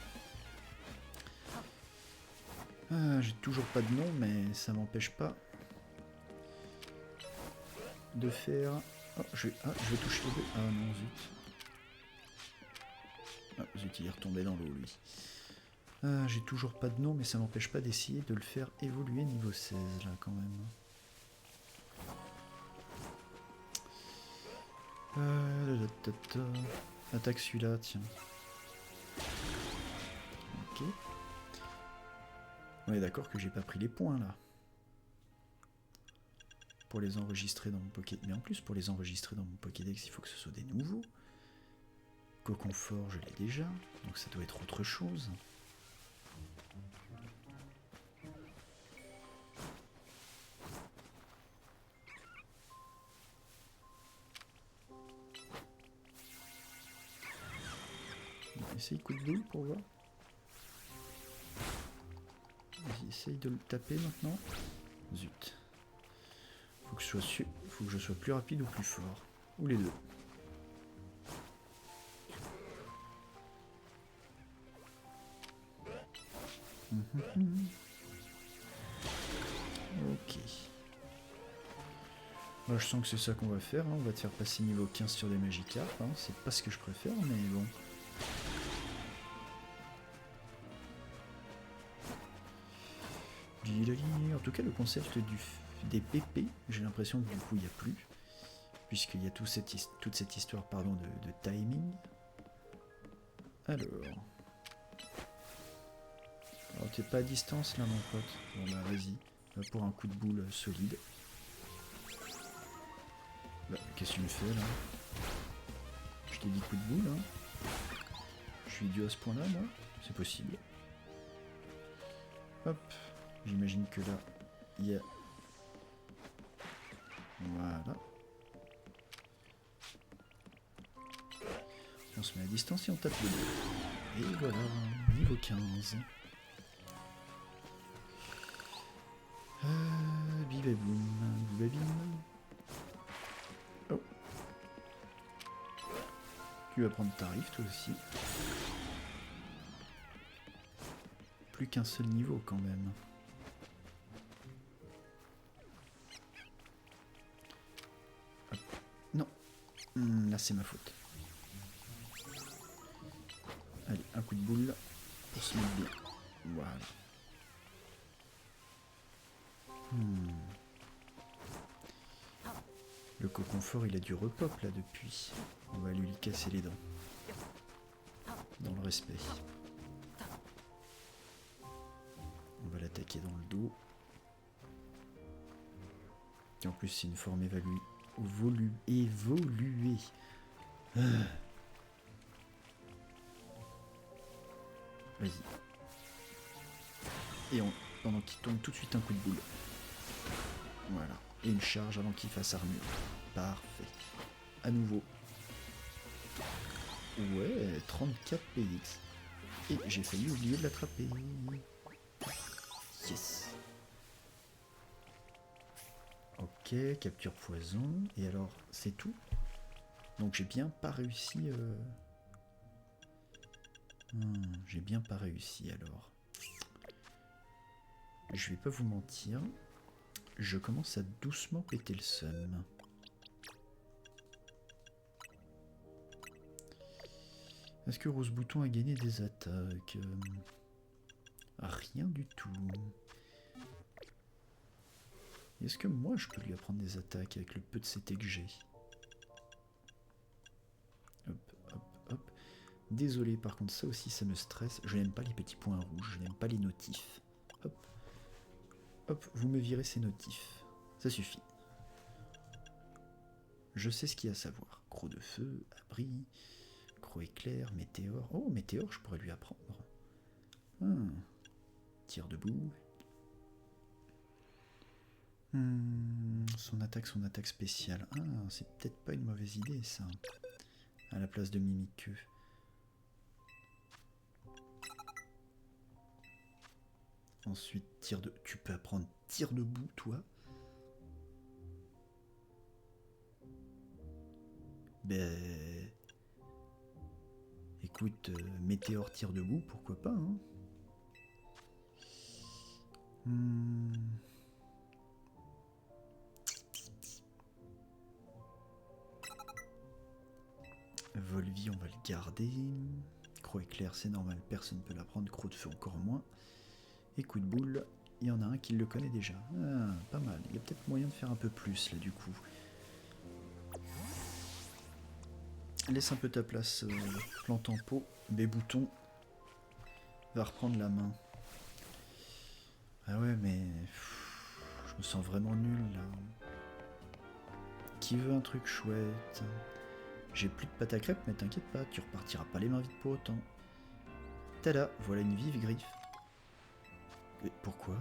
Ah, j'ai toujours pas de nom, mais ça m'empêche pas de faire... Oh, je vais toucher les deux. Ah non, zut. Ah, zut, il est retombé dans l'eau, lui. Ah, j'ai toujours pas de nom, mais ça m'empêche pas d'essayer de le faire évoluer niveau 16, là, quand même. Attaque celui-là, tiens. Ok. On est d'accord que j'ai pas pris les points, là. Pour les enregistrer dans mon Pokédex. Mais en plus, pour les enregistrer dans mon Pokédex, il faut que ce soit des nouveaux. Coconfort, je l'ai déjà. Donc ça doit être autre chose. Essaye coup de boule pour voir. Vas-y, essaye de le taper maintenant. Zut. Faut Faut que je sois plus rapide ou plus fort. Ou les deux. Ok. Moi, je sens que c'est ça qu'on va faire. Hein. On va te faire passer niveau 15 sur des Magikarp. Hein. C'est pas ce que je préfère, mais bon. En tout cas, le concept des PP, j'ai l'impression que du coup, il n'y a plus. Puisqu'il y a toute cette histoire de timing. Alors, t'es pas à distance là, mon pote. Bon bah vas-y, va pour un coup de boule solide. Bah, qu'est-ce que tu me fais là? Je t'ai dit coup de boule, hein? Je suis idiot à ce point-là, moi? C'est possible. Hop, j'imagine que là, il y a... Voilà. On se met à distance et on tape le dos. Et voilà, niveau 15. Bibaboum, bibabim. Oh. Tu vas prendre tarif toi aussi. Plus qu'un seul niveau quand même. Hop. Non. Là c'est ma faute. Allez, un coup de boule pour se mettre bien. Voilà. Le cocon fort, il a du repop là depuis. On va lui casser les dents. Dans le respect. On va l'attaquer dans le dos. Et en plus, c'est une forme évoluée. Ah. Vas-y. Et pendant qu'il tombe tout de suite un coup de boule. Voilà. Et une charge avant qu'il fasse armure. Parfait. À nouveau. Ouais, 34 PX. Et j'ai failli oublier de l'attraper. Yes. Ok, capture poison. Et alors, c'est tout. Donc j'ai bien pas réussi... j'ai bien pas réussi alors. Je vais pas vous mentir. Je commence à doucement péter le seum. Est-ce que Rose Bouton a gagné des attaques? Rien du tout. Est-ce que moi je peux lui apprendre des attaques avec le peu de CT que j'ai? Hop, hop, hop. Désolé, par contre ça aussi ça me stresse. Je n'aime pas les petits points rouges, je n'aime pas les notifs. Hop. Hop, vous me virez ces notifs. Ça suffit. Je sais ce qu'il y a à savoir. Croc de feu, abri, croc éclair, météore. Oh, météore, je pourrais lui apprendre. Tir debout. Son attaque spéciale. Ah, c'est peut-être pas une mauvaise idée, ça. À la place de Mimikyu. Ensuite, tu peux apprendre tir debout, toi. Ben... Écoute, météore tir debout, pourquoi pas, hein. Volvi, on va le garder. Croc éclair, c'est normal, personne ne peut l'apprendre. Croc de feu, encore moins. Et coup de boule, il y en a un qui le connaît déjà. Ah, pas mal. Il y a peut-être moyen de faire un peu plus, là, du coup. Laisse un peu ta place, plante en pot. Des boutons. Va reprendre la main. Ah ouais, mais... je me sens vraiment nul, là. Qui veut un truc chouette? J'ai plus de pâte à crêpes, mais t'inquiète pas, tu repartiras pas les mains vides pour autant. Tada, voilà une vive griffe. Mais pourquoi?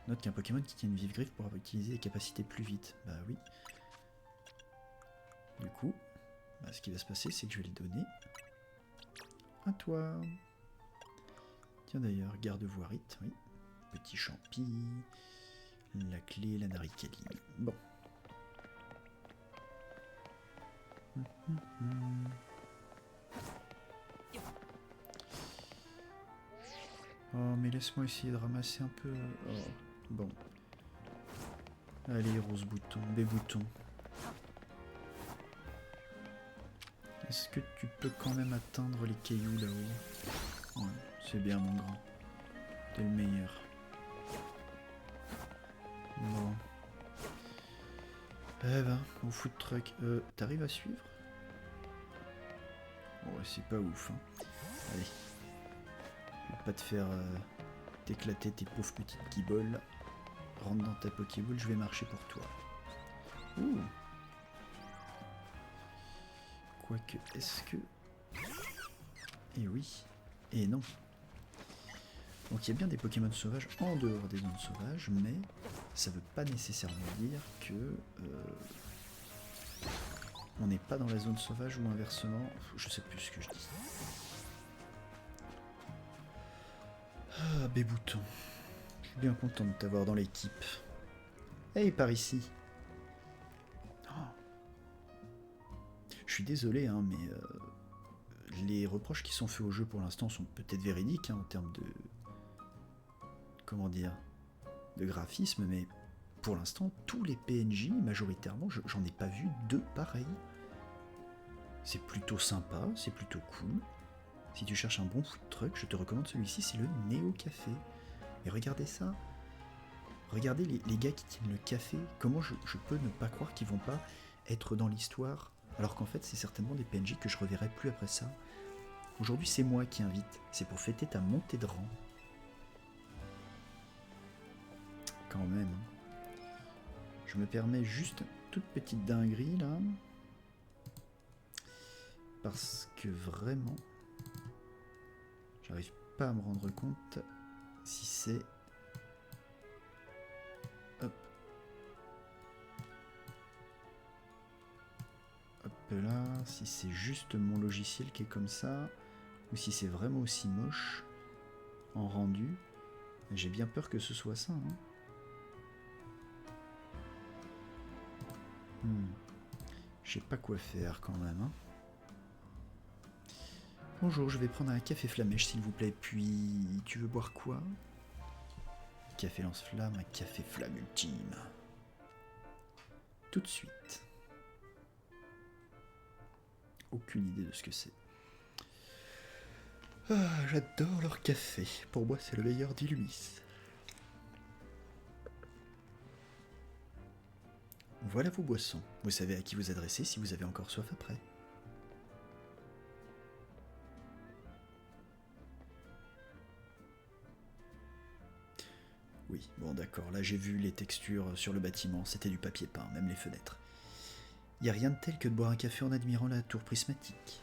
Note qu'un Pokémon qui tient une vive griffe pourra utiliser les capacités plus vite. Bah oui. Du coup, ce qui va se passer, c'est que je vais le donner à toi. Tiens d'ailleurs, garde voirite, oui. Petit champi. La clé, la naricaline. Bon. Oh, mais laisse-moi essayer de ramasser un peu. Oh, bon. Allez, rose bouton, des boutons. Est-ce que tu peux quand même atteindre les cailloux là-haut? Ouais, c'est bien mon grand. T'es le meilleur. Bon. Eh ben, au food truck. T'arrives à suivre? Ouais, c'est pas ouf, hein. Allez. Je vais pas te faire t'éclater tes pauvres petites guiboles. Rentre dans ta Pokéball, je vais marcher pour toi. Ouh. Quoique, est-ce que... Eh oui. Et non. Donc il y a bien des Pokémon sauvages en dehors des zones sauvages, mais ça veut pas nécessairement dire que on n'est pas dans la zone sauvage ou inversement. Je sais plus ce que je dis. Ah, Bébouton. Je suis bien content de t'avoir dans l'équipe. Hey, par ici. Oh. Je suis désolé, hein, mais les reproches qui sont faits au jeu pour l'instant sont peut-être véridiques hein, en termes de... Comment dire, de graphisme, mais pour l'instant, tous les PNJ, majoritairement, j'en ai pas vu deux pareils. C'est plutôt sympa, c'est plutôt cool. Si tu cherches un bon food truck, je te recommande celui-ci, c'est le Néo Café. Et regardez ça. Regardez les gars qui tiennent le café. Comment je peux ne pas croire qu'ils vont pas être dans l'histoire, alors qu'en fait, c'est certainement des PNJ que je reverrai plus après ça. Aujourd'hui, c'est moi qui invite. C'est pour fêter ta montée de rang. Quand même. Je me permets juste une toute petite dinguerie là. Parce que vraiment, j'arrive pas à me rendre compte si c'est... Hop. Hop là, si c'est juste mon logiciel qui est comme ça, ou si c'est vraiment aussi moche en rendu. J'ai bien peur que ce soit ça. Hein. Je sais pas quoi faire quand même. Hein. Bonjour, je vais prendre un café flamèche s'il vous plaît, puis tu veux boire quoi? Café lance-flamme, un café flamme ultime. Tout de suite. Aucune idée de ce que c'est. Ah, j'adore leur café. Pour moi, c'est le meilleur d'Illumis. Voilà vos boissons. Vous savez à qui vous adresser si vous avez encore soif après. Oui, bon d'accord, là j'ai vu les textures sur le bâtiment, c'était du papier peint, même les fenêtres. Y a rien de tel que de boire un café en admirant la tour prismatique.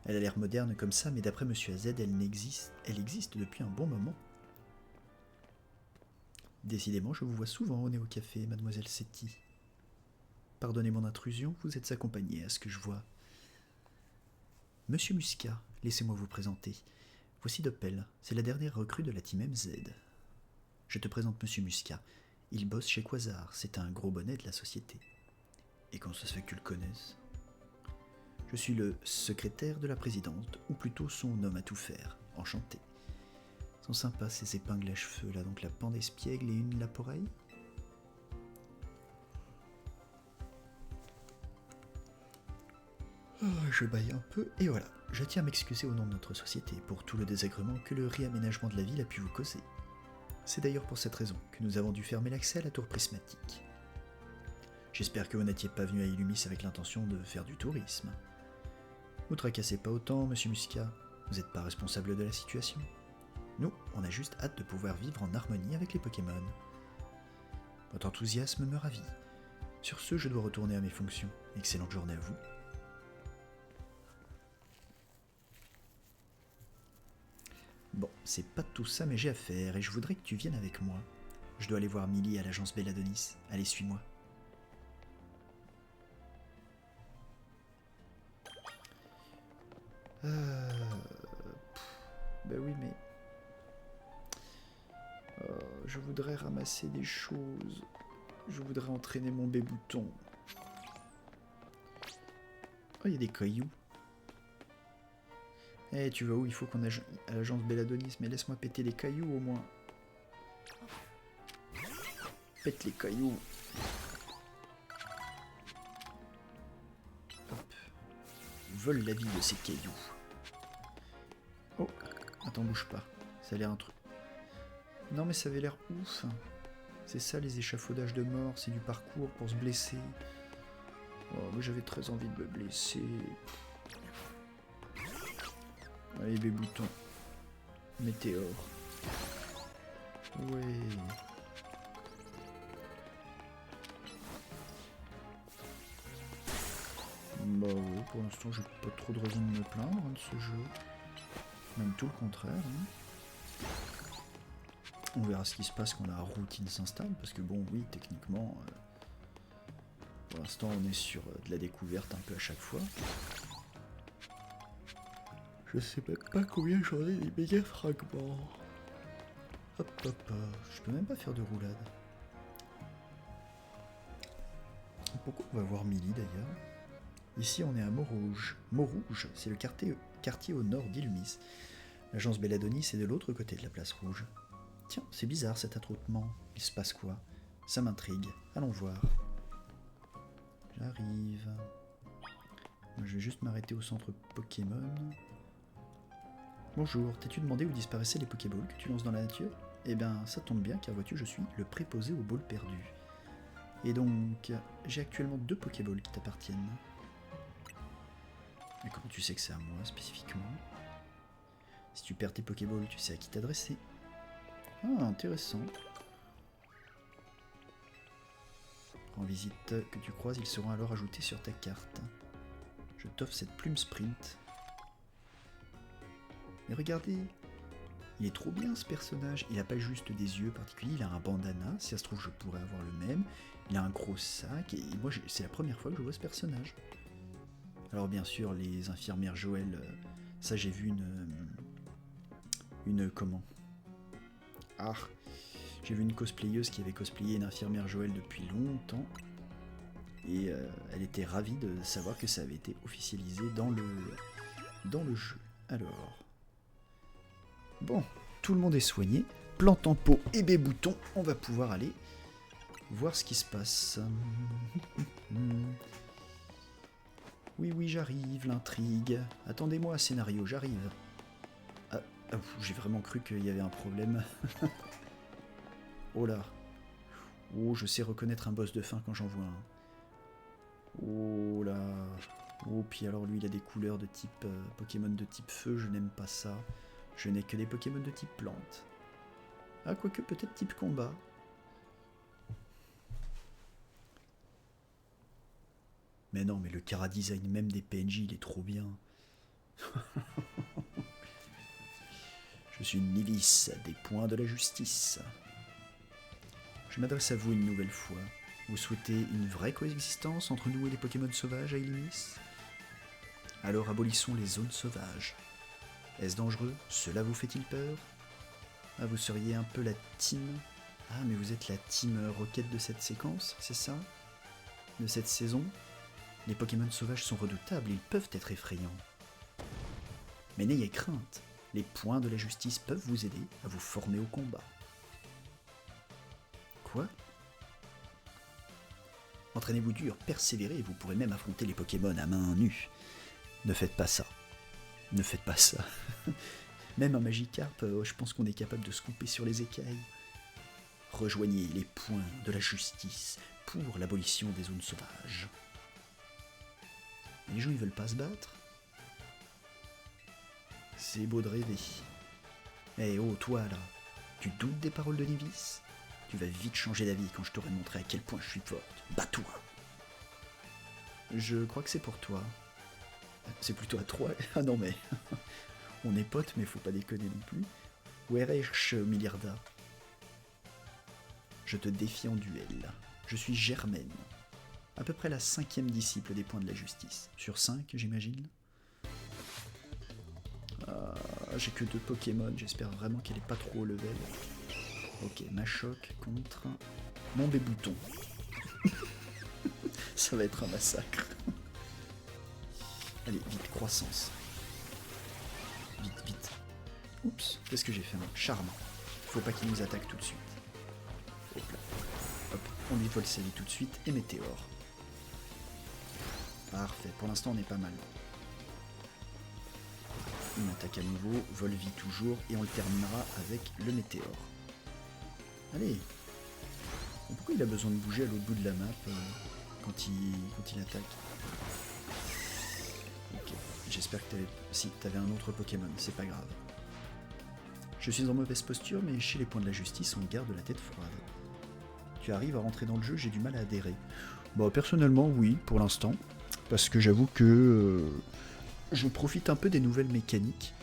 Elle a l'air moderne comme ça, mais d'après Monsieur AZ, elle existe depuis un bon moment. Décidément, je vous vois souvent au Néo Café, mademoiselle Setti. Pardonnez mon intrusion, vous êtes accompagnée à ce que je vois. Monsieur Muscat, laissez-moi vous présenter. Voici Doppel, c'est la dernière recrue de la team MZ. Je te présente Monsieur Muscat. Il bosse chez Quasar, c'est un gros bonnet de la société. Et comment ça se fait que tu le connaisses? Je suis le secrétaire de la présidente, ou plutôt son homme à tout faire. Enchanté. Sont sympas ces épingles à cheveux là, donc la pente espiègle et une lape oreille. Oh, je baille un peu, et voilà. Je tiens à m'excuser au nom de notre société pour tout le désagrément que le réaménagement de la ville a pu vous causer. C'est d'ailleurs pour cette raison que nous avons dû fermer l'accès à la tour prismatique. J'espère que vous n'étiez pas venu à Illumis avec l'intention de faire du tourisme. Vous tracassez pas autant, monsieur Muscat, vous n'êtes pas responsable de la situation. Nous, on a juste hâte de pouvoir vivre en harmonie avec les Pokémon. Votre enthousiasme me ravit. Sur ce, je dois retourner à mes fonctions. Excellente journée à vous. Bon, c'est pas tout ça, mais j'ai à faire, et je voudrais que tu viennes avec moi. Je dois aller voir Millie à l'agence Belladonis. Allez, suis-moi. Ben oui, mais... Je voudrais ramasser des choses. Je voudrais entraîner mon bébouton. Oh, il y a des cailloux. Eh, tu vas où? Il faut qu'on aille à l'agence Belladonis, mais laisse-moi péter les cailloux au moins. Pète les cailloux. Hop. Vole la vie de ces cailloux. Oh, attends, bouge pas. Ça a l'air un truc. Non, mais ça avait l'air ouf. C'est ça les échafaudages de mort, c'est du parcours pour se blesser. Oh, mais j'avais très envie de me blesser. Allez, bébouton. Météore. Ouais. Bah ouais, pour l'instant j'ai pas trop de raison de me plaindre de ce jeu. Même tout le contraire. Hein. On verra ce qui se passe quand la routine s'installe, parce que bon, oui, techniquement, pour l'instant on est sur de la découverte un peu à chaque fois. Je sais même pas combien j'en ai des méga fragments. Hop hop hop, je peux même pas faire de roulade. Pourquoi on va voir Millie d'ailleurs? Ici on est à Montrouge. Montrouge, c'est le quartier au nord d'Illumis. L'agence Belladonis est de l'autre côté de la place rouge. Tiens, c'est bizarre cet attroupement. Il se passe quoi? Ça m'intrigue. Allons voir. J'arrive. Moi, je vais juste m'arrêter au centre Pokémon. Bonjour, t'es-tu demandé où disparaissaient les Pokéballs que tu lances dans la nature? Eh ben, ça tombe bien car vois-tu, je suis le préposé aux balls perdus. Et donc, j'ai actuellement 2 Pokéballs qui t'appartiennent. Mais comment tu sais que c'est à moi spécifiquement? Si tu perds tes Pokéballs, tu sais à qui t'adresser. Ah, intéressant. En visite que tu croises, ils seront alors ajoutés sur ta carte. Je t'offre cette plume sprint. Mais regardez, il est trop bien ce personnage. Il n'a pas juste des yeux particuliers, il a un bandana. Si ça se trouve, je pourrais avoir le même. Il a un gros sac. Et moi, c'est la première fois que je vois ce personnage. Alors bien sûr, les infirmières Joël, ça j'ai vu comment? Ah, j'ai vu une cosplayeuse qui avait cosplayé une infirmière Joël depuis longtemps. Et elle était ravie de savoir que ça avait été officialisé dans le jeu. Alors, bon, tout le monde est soigné. Plante en pot et bébouton, on va pouvoir aller voir ce qui se passe. Oui, oui, j'arrive, l'intrigue. Attendez-moi, scénario, j'arrive. J'ai vraiment cru qu'il y avait un problème. Oh là. Oh, je sais reconnaître un boss de fin quand j'en vois un. Oh là. Oh, puis alors lui, il a des couleurs de type Pokémon de type feu, je n'aime pas ça. Je n'ai que des Pokémon de type plante. Ah, quoique peut-être type combat. Mais non, mais le chara-design même des PNJ, il est trop bien. Je suis une Nivis, des points de la justice. Je m'adresse à vous une nouvelle fois. Vous souhaitez une vraie coexistence entre nous et les Pokémon sauvages à Illumis? Alors abolissons les zones sauvages. Est-ce dangereux? Cela vous fait-il peur? Ah, vous seriez un peu la team... Ah, mais vous êtes la team Rocket de cette séquence, c'est ça? De cette saison? Les Pokémon sauvages sont redoutables, ils peuvent être effrayants. Mais n'ayez crainte, les points de la justice peuvent vous aider à vous former au combat. Quoi? Entraînez-vous dur, persévérez et vous pourrez même affronter les Pokémon à main nue. Ne faites pas ça. Ne faites pas ça. Même un Magikarp, je pense qu'on est capable de se couper sur les écailles. Rejoignez les points de la justice pour l'abolition des zones sauvages. Les gens ils veulent pas se battre? C'est beau de rêver. Eh oh toi là, tu doutes des paroles de Nivis? Tu vas vite changer d'avis quand je t'aurai montré à quel point je suis forte. Bats-toi! Je crois que c'est pour toi. C'est plutôt à toi. Ah non mais... On est potes mais faut pas déconner non plus. Weresh Milliarda. Je te défie en duel. Je suis Germaine. À peu près la 5e disciple des points de la justice. Sur 5, j'imagine. J'ai que 2 Pokémon, j'espère vraiment qu'elle est pas trop au level. Ok, Machoc contre mon bébouton. Ça va être un massacre. Allez, vite, croissance. Vite, vite. Oups, qu'est-ce que j'ai fait? Charme. Faut pas qu'il nous attaque tout de suite. Hop là. Hop, on lui vole sa vie tout de suite et météore. Parfait, pour l'instant on est pas mal. Une attaque à nouveau, vol vie toujours, et on le terminera avec le météore. Allez. Pourquoi il a besoin de bouger à l'autre bout de la map quand il attaque? Ok, j'espère que t'avais un autre Pokémon, c'est pas grave. Je suis en mauvaise posture, mais chez les points de la justice, on garde la tête froide. Tu arrives à rentrer dans le jeu, j'ai du mal à adhérer. Bon, personnellement, oui, pour l'instant. Parce que j'avoue que je profite un peu des nouvelles mécaniques.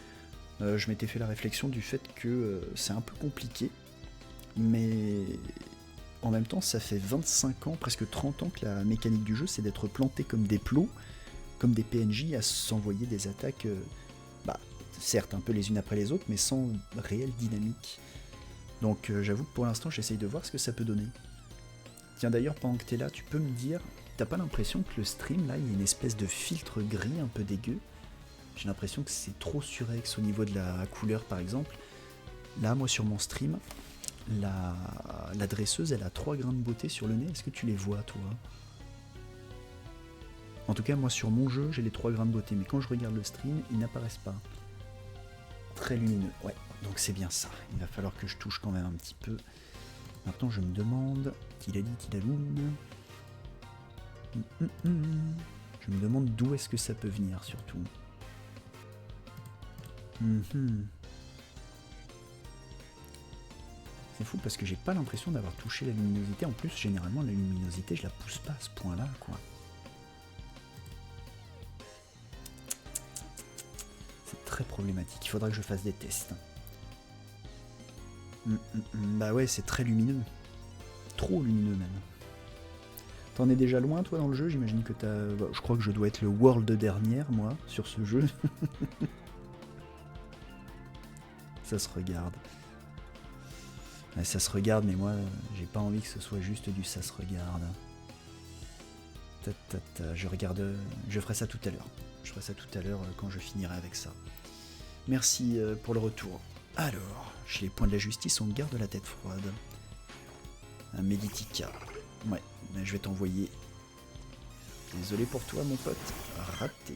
Je m'étais fait la réflexion du fait que c'est un peu compliqué. Mais en même temps, ça fait 25 ans, presque 30 ans que la mécanique du jeu, c'est d'être planté comme des plots, comme des PNJ, à s'envoyer des attaques, certes un peu les unes après les autres, mais sans réelle dynamique. Donc j'avoue que pour l'instant, j'essaye de voir ce que ça peut donner. Tiens, d'ailleurs, pendant que t'es là, tu peux me dire, t'as pas l'impression que le stream, là, il y a une espèce de filtre gris un peu dégueu? J'ai l'impression que c'est trop surex au niveau de la couleur, par exemple. Là, moi, sur mon stream, la dresseuse, elle a 3 grains de beauté sur le nez. Est-ce que tu les vois, toi? En tout cas, moi, sur mon jeu, j'ai les 3 grains de beauté. Mais quand je regarde le stream, ils n'apparaissent pas. Très lumineux. Ouais, donc c'est bien ça. Il va falloir que je touche quand même un petit peu. Maintenant, je me demande... Tilali, tilaloum. Je me demande d'où est-ce que ça peut venir, surtout. C'est fou parce que j'ai pas l'impression d'avoir touché la luminosité. En plus, généralement, la luminosité, je la pousse pas à ce point-là, quoi. C'est très problématique. Il faudra que je fasse des tests. Bah ouais, c'est très lumineux. Trop lumineux, même. T'en es déjà loin, toi, dans le jeu? J'imagine que t'as... Bah, je crois que je dois être le World dernière, moi, sur ce jeu. Ça se regarde. Ouais, ça se regarde, mais moi, j'ai pas envie que ce soit juste du ça se regarde. Je regarde... Je ferai ça tout à l'heure. Je ferai ça tout à l'heure quand je finirai avec ça. Merci pour le retour. Alors, chez les points de la justice, on garde la tête froide. Un Meditica. Ouais, mais je vais t'envoyer. Désolé pour toi, mon pote. Raté.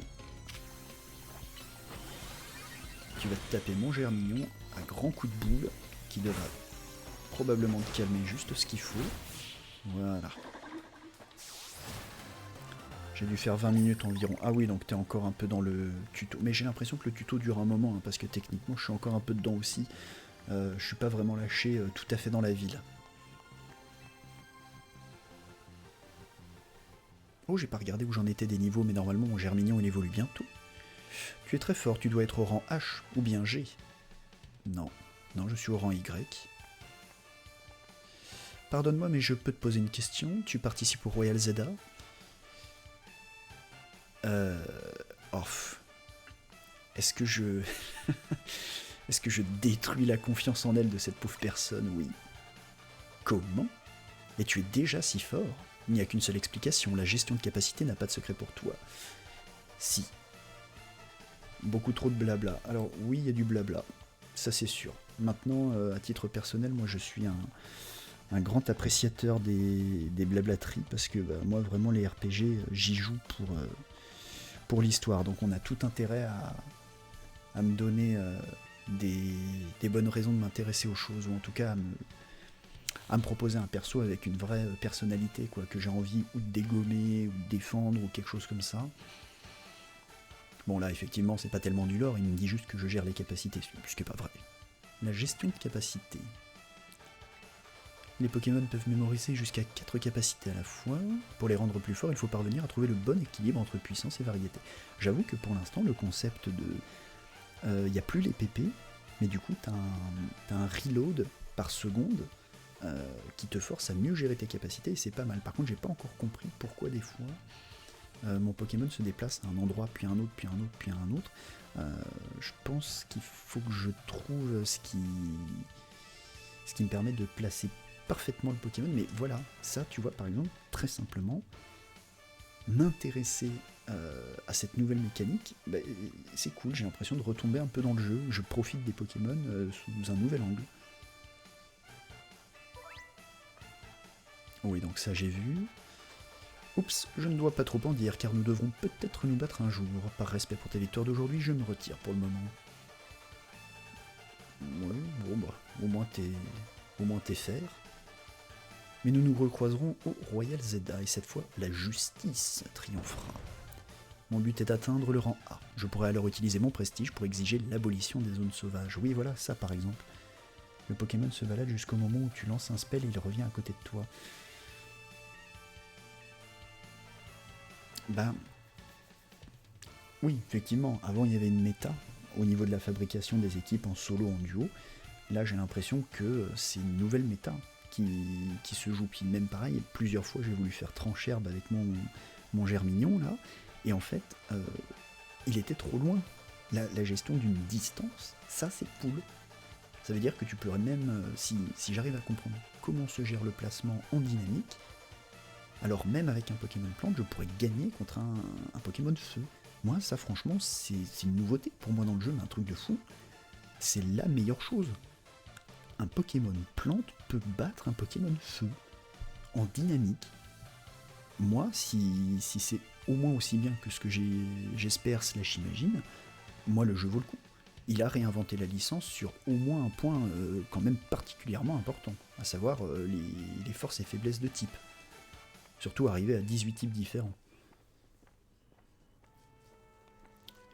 Tu vas te taper mon Germignon à grands coups de boule qui devra probablement te calmer juste ce qu'il faut. Voilà. J'ai dû faire 20 minutes environ. Ah oui, donc t'es encore un peu dans le tuto. Mais j'ai l'impression que le tuto dure un moment, hein, parce que techniquement, je suis encore un peu dedans aussi. Je suis pas vraiment lâché tout à fait dans la ville. Oh, j'ai pas regardé où j'en étais des niveaux, mais normalement mon Germignon il évolue bientôt. Tu es très fort, tu dois être au rang H ou bien G. Non, non, je suis au rang Y. Pardonne-moi, mais je peux te poser une question. Tu participes au Royal Zelda? Off. Est-ce que je... Est-ce que je détruis la confiance en elle de cette pauvre personne? Oui. Comment? Et tu es déjà si fort? Il n'y a qu'une seule explication, la gestion de capacité n'a pas de secret pour toi. Si. Beaucoup trop de blabla. Alors oui, il y a du blabla, ça c'est sûr. Maintenant, à titre personnel, moi je suis un grand appréciateur des blablateries, parce que moi vraiment les RPG, j'y joue pour l'histoire. Donc on a tout intérêt à me donner des bonnes raisons de m'intéresser aux choses, ou en tout cas à me proposer un perso avec une vraie personnalité, quoi, que j'ai envie ou de dégommer, ou de défendre, ou quelque chose comme ça. Bon là, effectivement, c'est pas tellement du lore, il me dit juste que je gère les capacités, ce qui est pas vrai. La gestion de capacité. Les Pokémon peuvent mémoriser jusqu'à 4 capacités à la fois. Pour les rendre plus forts, il faut parvenir à trouver le bon équilibre entre puissance et variété. J'avoue que pour l'instant, le concept de... Il n'y a plus les PP, mais du coup, t'as un reload par seconde qui te force à mieux gérer tes capacités, et c'est pas mal. Par contre, j'ai pas encore compris pourquoi des fois mon Pokémon se déplace à un endroit, puis à un autre, puis à un autre, puis à un autre. Je pense qu'il faut que je trouve ce qui ce qui me permet de placer parfaitement le Pokémon. Mais voilà, ça tu vois par exemple, très simplement, m'intéresser à cette nouvelle mécanique, bah, c'est cool, j'ai l'impression de retomber un peu dans le jeu, je profite des Pokémon sous un nouvel angle. Oui, donc ça j'ai vu. Oups, je ne dois pas trop en dire, car nous devrons peut-être nous battre un jour. Par respect pour ta victoire d'aujourd'hui, je me retire pour le moment. Ouais, bon bah, au moins t'es fair. Mais nous nous recroiserons au Royal Zelda, et cette fois, la justice triomphera. Mon but est d'atteindre le rang A. Je pourrais alors utiliser mon prestige pour exiger l'abolition des zones sauvages. Oui, voilà, ça par exemple. Le Pokémon se balade jusqu'au moment où tu lances un spell et il revient à côté de toi. Ben, oui, effectivement, avant il y avait une méta au niveau de la fabrication des équipes en solo, en duo. Là, j'ai l'impression que c'est une nouvelle méta qui se joue. Puis même pareil, plusieurs fois j'ai voulu faire tranche herbe avec mon Germignon là, et en fait, il était trop loin. La gestion d'une distance, ça c'est cool. Ça veut dire que tu pourrais même, si j'arrive à comprendre comment se gère le placement en dynamique, alors même avec un Pokémon plante, je pourrais gagner contre un Pokémon feu. Moi, ça franchement, c'est une nouveauté pour moi dans le jeu, mais un truc de fou. C'est la meilleure chose. Un Pokémon plante peut battre un Pokémon feu en dynamique. Moi, si c'est au moins aussi bien que ce que j'espère / imagine, moi le jeu vaut le coup. Il a réinventé la licence sur au moins un point quand même particulièrement important, à savoir les forces et faiblesses de type. Surtout arriver à 18 types différents.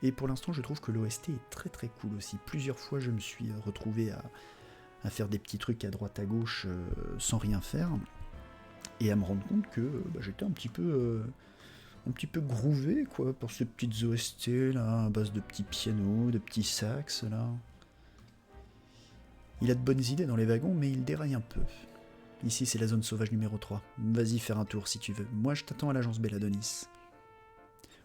Et pour l'instant, je trouve que l'OST est très très cool aussi. Plusieurs fois, je me suis retrouvé à faire des petits trucs à droite à gauche sans rien faire, et à me rendre compte que j'étais un petit peu groové quoi, pour ces petites OST là, à base de petits pianos, de petits sax là. Il a de bonnes idées dans les wagons, mais il déraille un peu. Ici, c'est la zone sauvage numéro 3. Vas-y faire un tour si tu veux. Moi, je t'attends à l'agence Belladonis.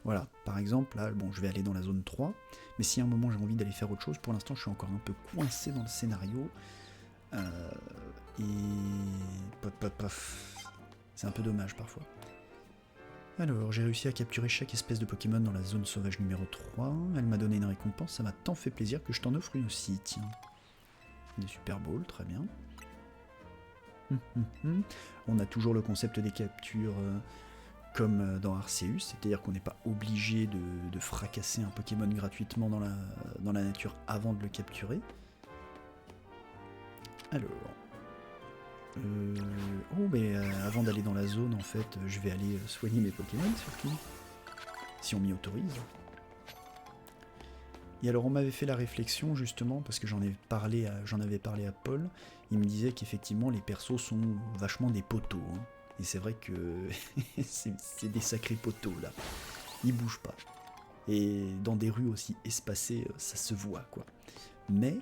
Voilà, par exemple, là, bon, je vais aller dans la zone 3, mais si à un moment j'ai envie d'aller faire autre chose, pour l'instant, je suis encore un peu coincé dans le scénario. Et... c'est un peu dommage parfois. Alors, j'ai réussi à capturer chaque espèce de Pokémon dans la zone sauvage numéro 3. Elle m'a donné une récompense, ça m'a tant fait plaisir que je t'en offre une aussi, tiens. Des Super Balls, très bien. On a toujours le concept des captures comme dans Arceus, c'est-à-dire qu'on n'est pas obligé de fracasser un Pokémon gratuitement dans la nature avant de le capturer. Alors... oh, mais avant d'aller dans la zone, en fait, je vais aller soigner mes Pokémon, surtout. Si on m'y autorise. Et alors, on m'avait fait la réflexion, justement, parce que j'en avais parlé à Paul. Il me disait qu'effectivement, les persos sont vachement des poteaux. Hein. Et c'est vrai que c'est des sacrés poteaux, là. Ils bougent pas. Et dans des rues aussi espacées, ça se voit, quoi. Mais...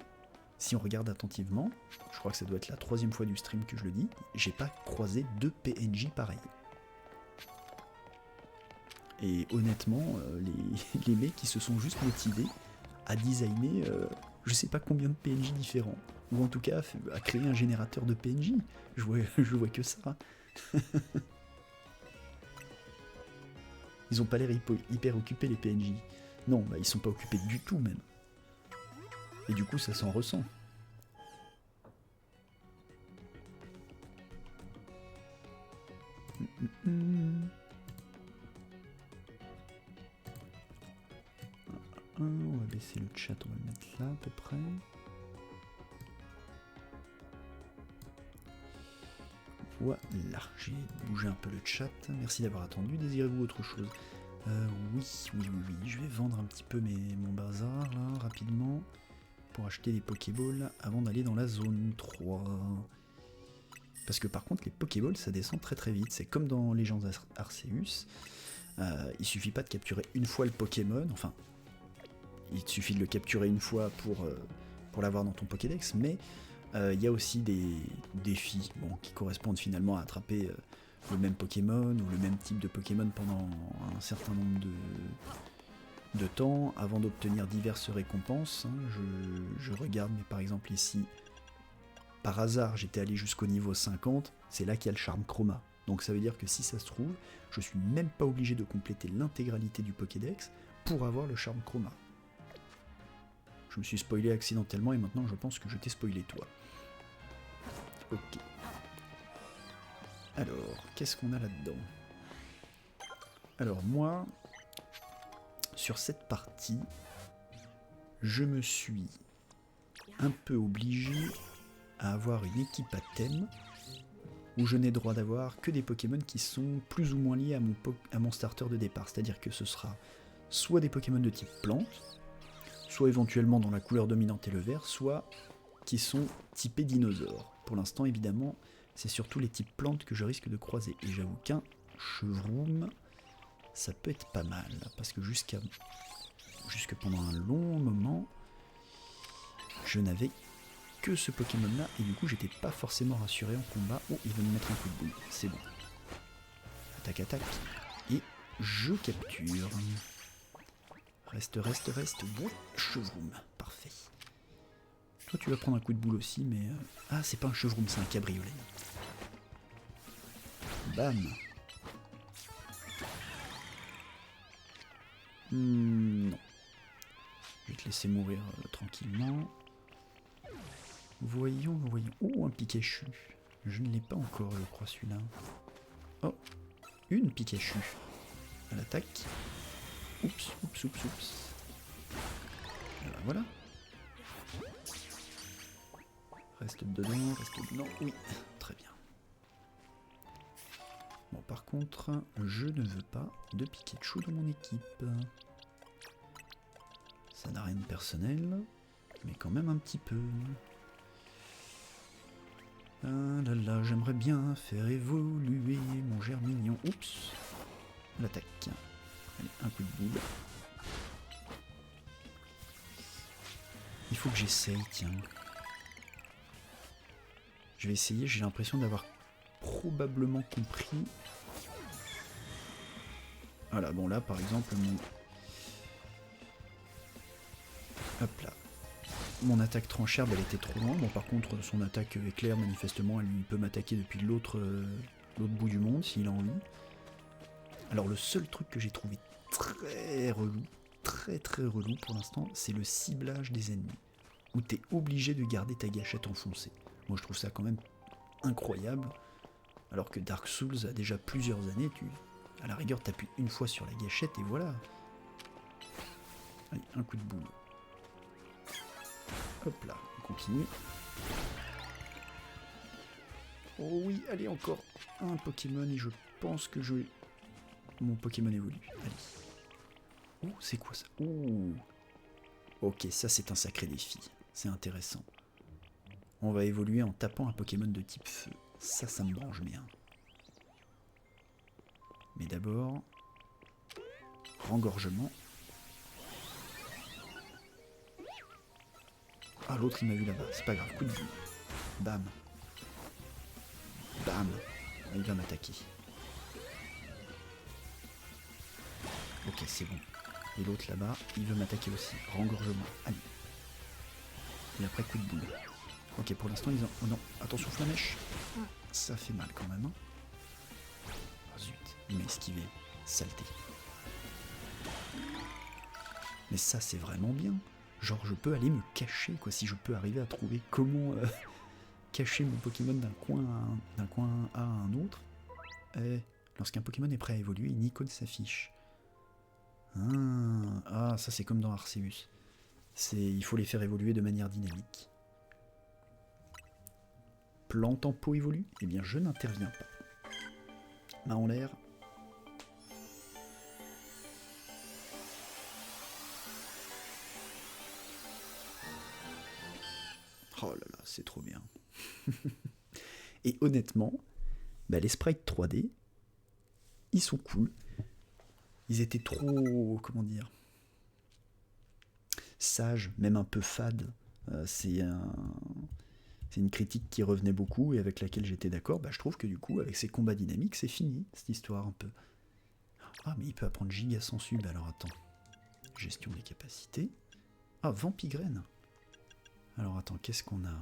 si on regarde attentivement, je crois que ça doit être la 3e fois du stream que je le dis, j'ai pas croisé 2 PNJ pareils. Et honnêtement, les mecs qui se sont juste motivés à designer je sais pas combien de PNJ différents. Ou en tout cas à créer un générateur de PNJ. Je vois que ça. Ils ont pas l'air hyper occupés les PNJ. Non, bah ils sont pas occupés du tout même. Et du coup, ça s'en ressent. On va baisser le chat, on va le mettre là à peu près. Voilà, j'ai bougé un peu le chat. Merci d'avoir attendu. Désirez-vous autre chose? Oui, je vais vendre un petit peu mon bazar là, rapidement, pour acheter des Pokéballs avant d'aller dans la zone 3. Parce que par contre, les Pokéballs, ça descend très très vite. C'est comme dans Legends Arceus. Il suffit pas de capturer une fois le Pokémon, enfin, il te suffit de le capturer une fois pour l'avoir dans ton Pokédex, mais il y a aussi des défis qui correspondent finalement à attraper le même Pokémon ou le même type de Pokémon pendant un certain nombre de temps avant d'obtenir diverses récompenses. Hein. Je regarde, mais par exemple ici, par hasard j'étais allé jusqu'au niveau 50, c'est là qu'il y a le charme chroma. Donc ça veut dire que si ça se trouve, je suis même pas obligé de compléter l'intégralité du Pokédex pour avoir le charme chroma. Je me suis spoilé accidentellement et maintenant je pense que je t'ai spoilé toi. Ok. Alors, qu'est-ce qu'on a là-dedans? Alors moi, sur cette partie, je me suis un peu obligé à avoir une équipe à thème où je n'ai droit d'avoir que des Pokémon qui sont plus ou moins liés à mon starter de départ. C'est-à-dire que ce sera soit des Pokémon de type plante, soit éventuellement dans la couleur dominante et le vert, soit qui sont typés dinosaures. Pour l'instant, évidemment, c'est surtout les types plantes que je risque de croiser. Et j'avoue qu'un Chevroom, ça peut être pas mal, parce que jusque pendant un long moment, je n'avais que ce Pokémon là, et du coup j'étais pas forcément rassuré en combat. Oh, il veut me mettre un coup de boule, c'est bon. Attaque, attaque, et je capture. Reste. Bon, Chevroom, parfait. Toi tu vas prendre un coup de boule aussi, mais... Ah, c'est pas un Chevroom, c'est un cabriolet. Bam. Non. Je vais te laisser mourir tranquillement. Voyons. Oh, un Pikachu. Je ne l'ai pas encore, je crois, celui-là. Oh, une Pikachu. À l'attaque. Oups. Voilà. Reste dedans. Oui, très bien. Bon, par contre, je ne veux pas de Pikachu dans mon équipe. Ça n'a rien de personnel, mais quand même un petit peu. Ah là là, j'aimerais bien faire évoluer mon Germignon. Oups. L'attaque. Allez, un coup de boule. Il faut que j'essaye, tiens. Je vais essayer, j'ai l'impression d'avoir probablement compris. Voilà, bon là par exemple, hop là. Mon attaque tranchère, elle était trop loin. Bon, par contre, son attaque éclair, manifestement, elle peut m'attaquer depuis l'autre bout du monde, s'il a envie. Alors, le seul truc que j'ai trouvé très relou, très relou pour l'instant, c'est le ciblage des ennemis. Où t'es obligé de garder ta gâchette enfoncée. Moi, je trouve ça quand même incroyable. Alors que Dark Souls a déjà plusieurs années, à la rigueur, t'appuies une fois sur la gâchette et voilà. Allez, un coup de boule. Hop là, on continue. Oh oui, allez, encore un Pokémon et je pense que mon Pokémon évolue. Allez. Oh, c'est quoi ça? Oh. Ok, ça c'est un sacré défi. C'est intéressant. On va évoluer en tapant un Pokémon de type feu. Ça me branche bien. Mais d'abord... Rengorgement. Ah, l'autre il m'a vu là-bas, c'est pas grave, coup de boule. Bam. Bam. Il va m'attaquer. Ok, c'est bon. Et l'autre là-bas, il veut m'attaquer aussi. Rengorgement. Allez. Et après, coup de boule. Ok, pour l'instant, ils ont... Oh non, attention, flamèche. Ça fait mal quand même. Hein. Oh zut, il m'a esquivé. Saleté. Mais ça, c'est vraiment bien. Genre, je peux aller me cacher, quoi, si je peux arriver à trouver comment cacher mon Pokémon d'un coin à un autre. Lorsqu'un Pokémon est prêt à évoluer, une icône s'affiche. Ah, ça c'est comme dans Arceus. Il faut les faire évoluer de manière dynamique. Plante en peau évolue? Eh bien, je n'interviens pas. Main en l'air. Oh là là, c'est trop bien. Et honnêtement, les sprites 3D, ils sont cool. Ils étaient trop, comment dire, sages, même un peu fades. C'est une critique qui revenait beaucoup et avec laquelle j'étais d'accord. Je trouve que du coup, avec ces combats dynamiques, c'est fini, cette histoire un peu. Ah, mais il peut apprendre giga sans sub, alors attends. Gestion des capacités. Ah, Vampigraine. Alors attends, qu'est-ce qu'on a?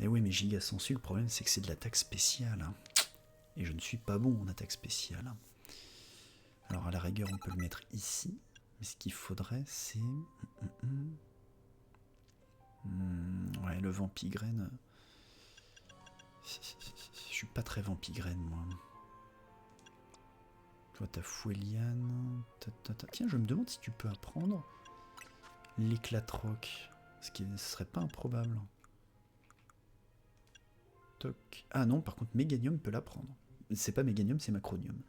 Eh oui, mais Giga Sensu, le problème c'est que c'est de l'attaque spéciale. Hein. Et je ne suis pas bon en attaque spéciale. Alors à la rigueur, on peut le mettre ici. Mais ce qu'il faudrait, c'est... ouais, le Vampigraine. Je suis pas très Vampigraine, moi. Toi, t'as Foueliane. Tiens, je me demande si tu peux apprendre l'éclate-roc. Ce qui ne serait pas improbable. Toc. Ah non, par contre, Méganium peut l'apprendre. C'est pas Méganium, c'est Macronium.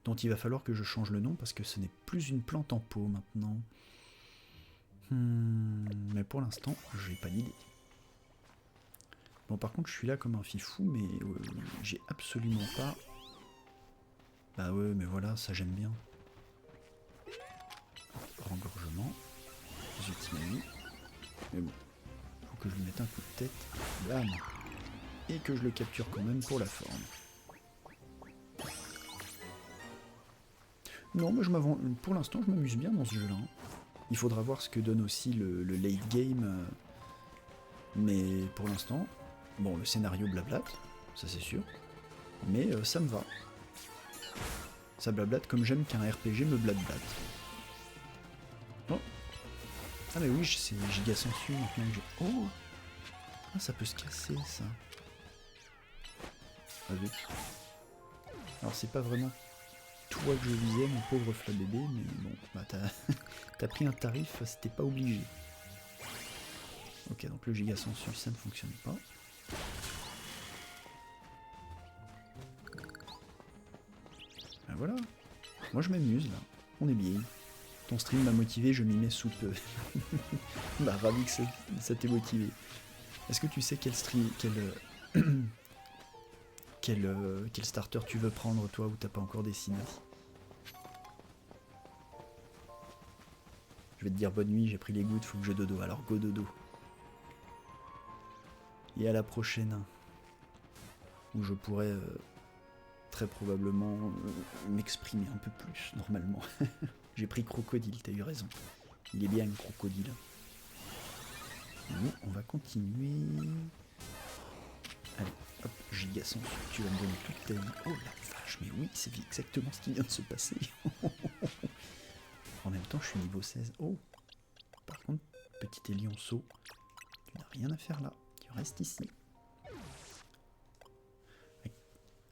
Dont il va falloir que je change le nom parce que ce n'est plus une plante en pot maintenant. Mais pour l'instant, j'ai pas d'idée. Bon, par contre, je suis là comme un fifou, mais j'ai absolument pas... Bah ouais, mais voilà, ça j'aime bien. Rengorgement. Zutimani. Mais bon, faut que je lui mette un coup de tête. Bam. Et que je le capture quand même pour la forme. Non, mais pour l'instant, je m'amuse bien dans ce jeu-là. Il faudra voir ce que donne aussi le late game. Mais pour l'instant, bon, le scénario blablate, ça c'est sûr. Mais ça me va. Ça blablate comme j'aime qu'un RPG me blablate. Oh. Ah mais oui, c'est giga sensu maintenant que j'ai... Oh. Ah, ça peut se casser, ça. Avec. Alors c'est pas vraiment toi que je visais, mon pauvre flabébé, mais bon, bah t'as pris un tarif, c'était pas obligé. Ok, donc le giga sensu, ça ne fonctionne pas. Ben voilà. Moi je m'amuse là, on est bien. Ton stream m'a motivé, je m'y mets sous peu. Bah ravi que ça t'ait motivé. Est-ce que tu sais quel stream, quel starter tu veux prendre toi ou t'as pas encore décidé? Je vais te dire bonne nuit, j'ai pris les gouttes, faut que je dodo, alors go dodo. Et à la prochaine, où je pourrais très probablement m'exprimer un peu plus normalement. J'ai pris crocodile, t'as eu raison. Il est bien le crocodile. Nous, on va continuer. Allez, hop, giga sensu, tu vas me donner toute ta vie. Oh la vache, mais oui, c'est exactement ce qui vient de se passer. En même temps, je suis niveau 16. Oh, par contre, petit élionceau, tu n'as rien à faire là. Tu restes ici.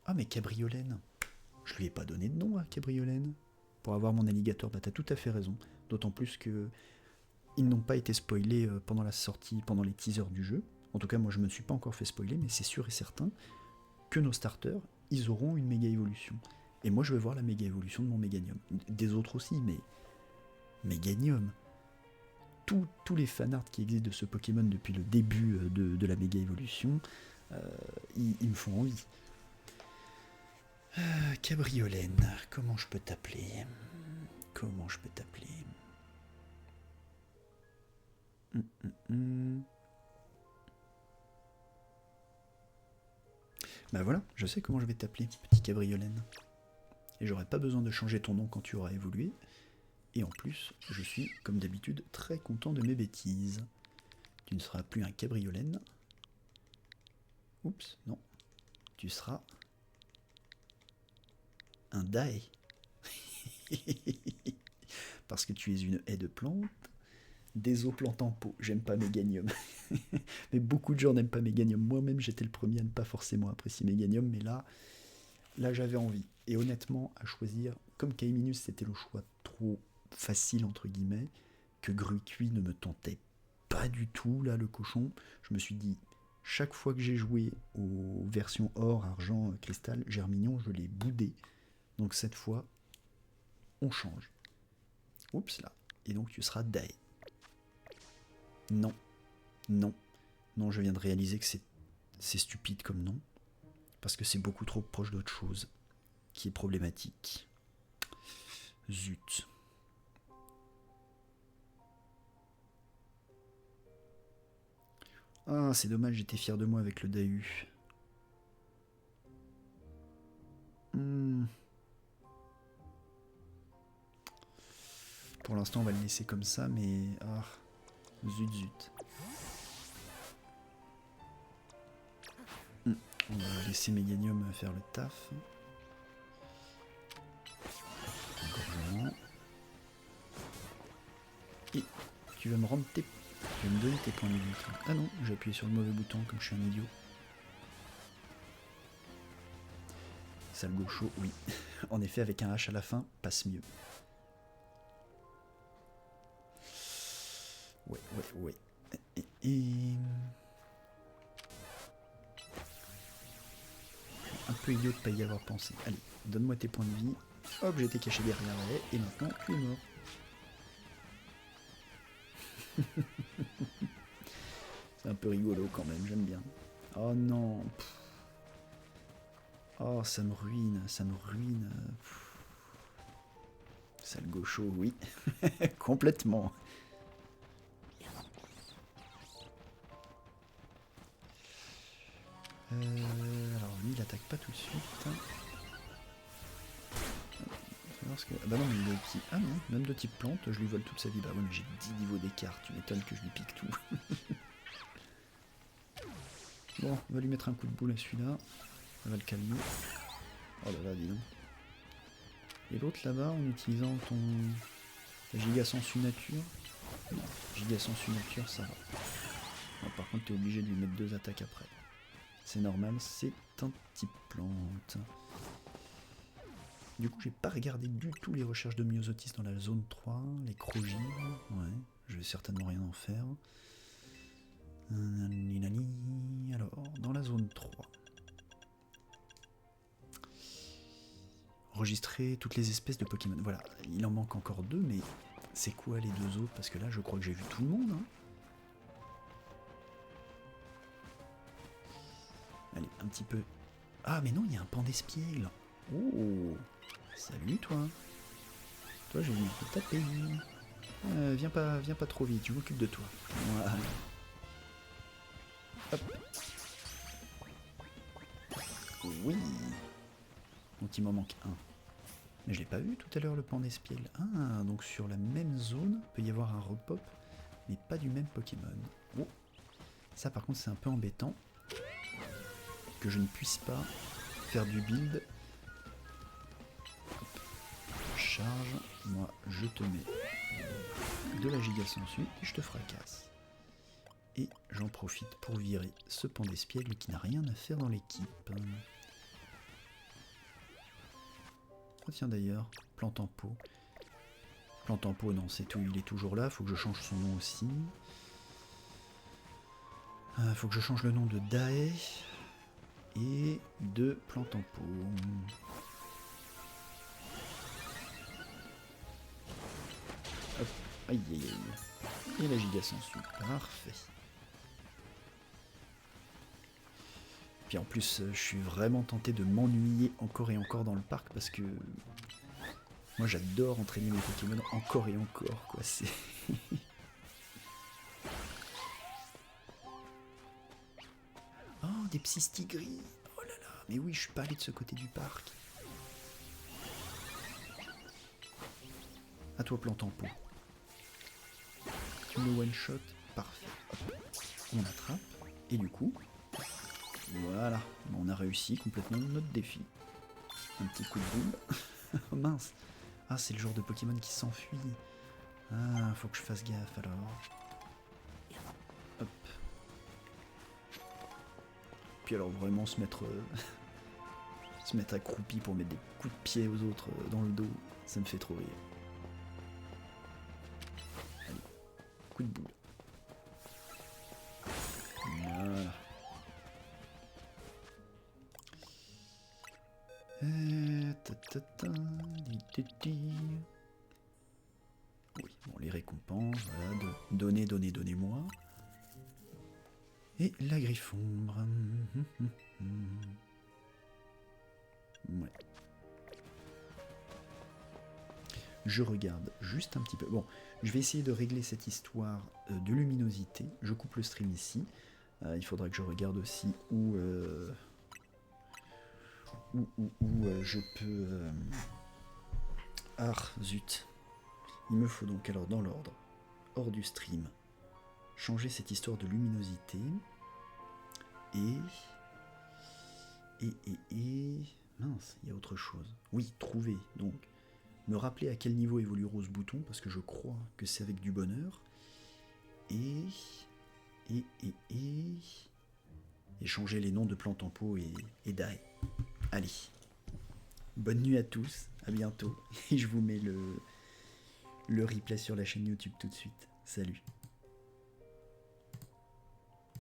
Ah, mais Cabriolène. Je lui ai pas donné de nom à Cabriolène. Pour avoir mon alligator, bah t'as tout à fait raison. D'autant plus que ils n'ont pas été spoilés pendant la sortie, pendant les teasers du jeu. En tout cas, moi je me suis pas encore fait spoiler, mais c'est sûr et certain que nos starters, ils auront une méga évolution. Et moi je veux voir la méga évolution de mon Méganium. Des autres aussi, mais Méganium. Tous les fanarts qui existent de ce Pokémon depuis le début de la méga évolution, ils me font envie. Cabriolène, comment je peux t'appeler? Comment je peux t'appeler? Bah voilà, je sais comment je vais t'appeler, petit Cabriolène. Et j'aurai pas besoin de changer ton nom quand tu auras évolué. Et en plus, je suis, comme d'habitude, très content de mes bêtises. Tu ne seras plus un Cabriolène. Oups, non. Tu seras un Dae. Parce que tu es une haie de plantes. Des eaux plantes en pot. J'aime pas Méganium. Mais beaucoup de gens n'aiment pas Méganium. Moi-même, j'étais le premier à ne pas forcément apprécier Méganium. Mais là j'avais envie. Et honnêtement, à choisir, comme Kaiminus, c'était le choix trop facile, entre guillemets, que Gruicui ne me tentait pas du tout, là, le cochon. Je me suis dit, chaque fois que j'ai joué aux versions or, argent, cristal, Germignon, je l'ai boudé. Donc cette fois, on change. Oups là. Et donc tu seras Dae. Non. Non. Non, je viens de réaliser que c'est stupide comme nom. Parce que c'est beaucoup trop proche d'autre chose. Qui est problématique. Zut. Ah, c'est dommage, j'étais fier de moi avec le Dahu. Pour l'instant, on va le laisser comme ça, mais... Ah, zut, zut. On va laisser Méganium faire le taf. Engorgement. Et tu vas me rendre tes... Tu vas me donner tes points de vie. Ah non, j'ai appuyé sur le mauvais bouton comme je suis un idiot. Sale gaucho, oui. En effet, avec un H à la fin, passe mieux. Ouais. Et... Un peu idiot de pas y avoir pensé. Allez, donne-moi tes points de vie. Hop, j'étais caché derrière la haie, et maintenant tu es mort. C'est un peu rigolo quand même, j'aime bien. Oh non. Oh, ça me ruine. Sale gaucho, oui. Complètement. Alors lui, il attaque pas tout de suite. Parce que... Ah bah non, mais il est petit. Ah non, même de type plante, je lui vole toute sa vie. Bah ouais, mais j'ai 10 niveaux d'écart, tu m'étonnes que je lui pique tout. Bon, on va lui mettre un coup de boule à celui-là. Ça va le calmer. Oh là là, dis donc. Et l'autre là-bas, en utilisant ton giga sensu nature. Non, giga sensu nature, ça va. Bon, par contre, t'es obligé de lui mettre 2 attaques après. C'est normal, c'est un type plante. Du coup, j'ai pas regardé du tout les recherches de Myosotis dans la zone 3, les crogines. Ouais, je vais certainement rien en faire. Alors, dans la zone 3. Enregistrer toutes les espèces de Pokémon. Voilà, il en manque encore 2, mais c'est quoi les 2 autres? Parce que là, je crois que j'ai vu tout le monde. Hein. Allez, un petit peu... Ah, mais non, il y a un Pandespiègle. Oh, salut, toi. Toi, je vais te taper. Viens pas trop vite, je m'occupe de toi. Voilà. Hop. Oui. Donc il m'en manque un. Mais je l'ai pas vu tout à l'heure, le Pandespiègle. Ah, donc sur la même zone, il peut y avoir un repop, mais pas du même Pokémon. Oh. Ça, par contre, c'est un peu embêtant. Que je ne puisse pas faire du build. Hop. Charge. Moi, je te mets de la giga sensu et je te fracasse. Et j'en profite pour virer ce Pandespiègle qui n'a rien à faire dans l'équipe. Oh tiens d'ailleurs, plante en pot. Plante en pot, non, c'est tout, il est toujours là, faut que je change son nom aussi. Faut que je change le nom de Dae et de plante en pot. Hop, aïe aïe aïe. Et la giga sensu, parfait. Puis en plus, je suis vraiment tenté de m'ennuyer encore et encore dans le parc parce que moi j'adore entraîner mes Pokémon encore et encore, quoi. C'est... Oh, des Psystigris. Oh là là, mais oui, je suis pas allé de ce côté du parc. À toi, plante en pot. Tu me one-shot, parfait. Hop. On attrape, et du coup... Voilà, on a réussi complètement notre défi. Un petit coup de boule. Oh mince. Ah, c'est le genre de Pokémon qui s'enfuit. Ah, faut que je fasse gaffe alors. Hop. Puis alors vraiment se mettre accroupi pour mettre des coups de pied aux autres dans le dos, ça me fait trop rire. Allez, coup de boule. Voilà. Oui, bon, les récompenses, voilà, donnez-moi. Et la griffombre. Ouais. Je regarde juste un petit peu. Bon, je vais essayer de régler cette histoire de luminosité. Je coupe le stream ici. Il faudra que je regarde aussi où je peux... Ah, zut. Il me faut donc alors dans l'ordre, hors du stream, changer cette histoire de luminosité. Et Mince, il y a autre chose. Oui, trouver, donc. Me rappeler à quel niveau évolue Rose Bouton, parce que je crois que c'est avec du bonheur. Et... Et changer les noms de plantes en pot et d'ail. Allez. Bonne nuit à tous, à bientôt. Et je vous mets le replay sur la chaîne YouTube tout de suite. Salut.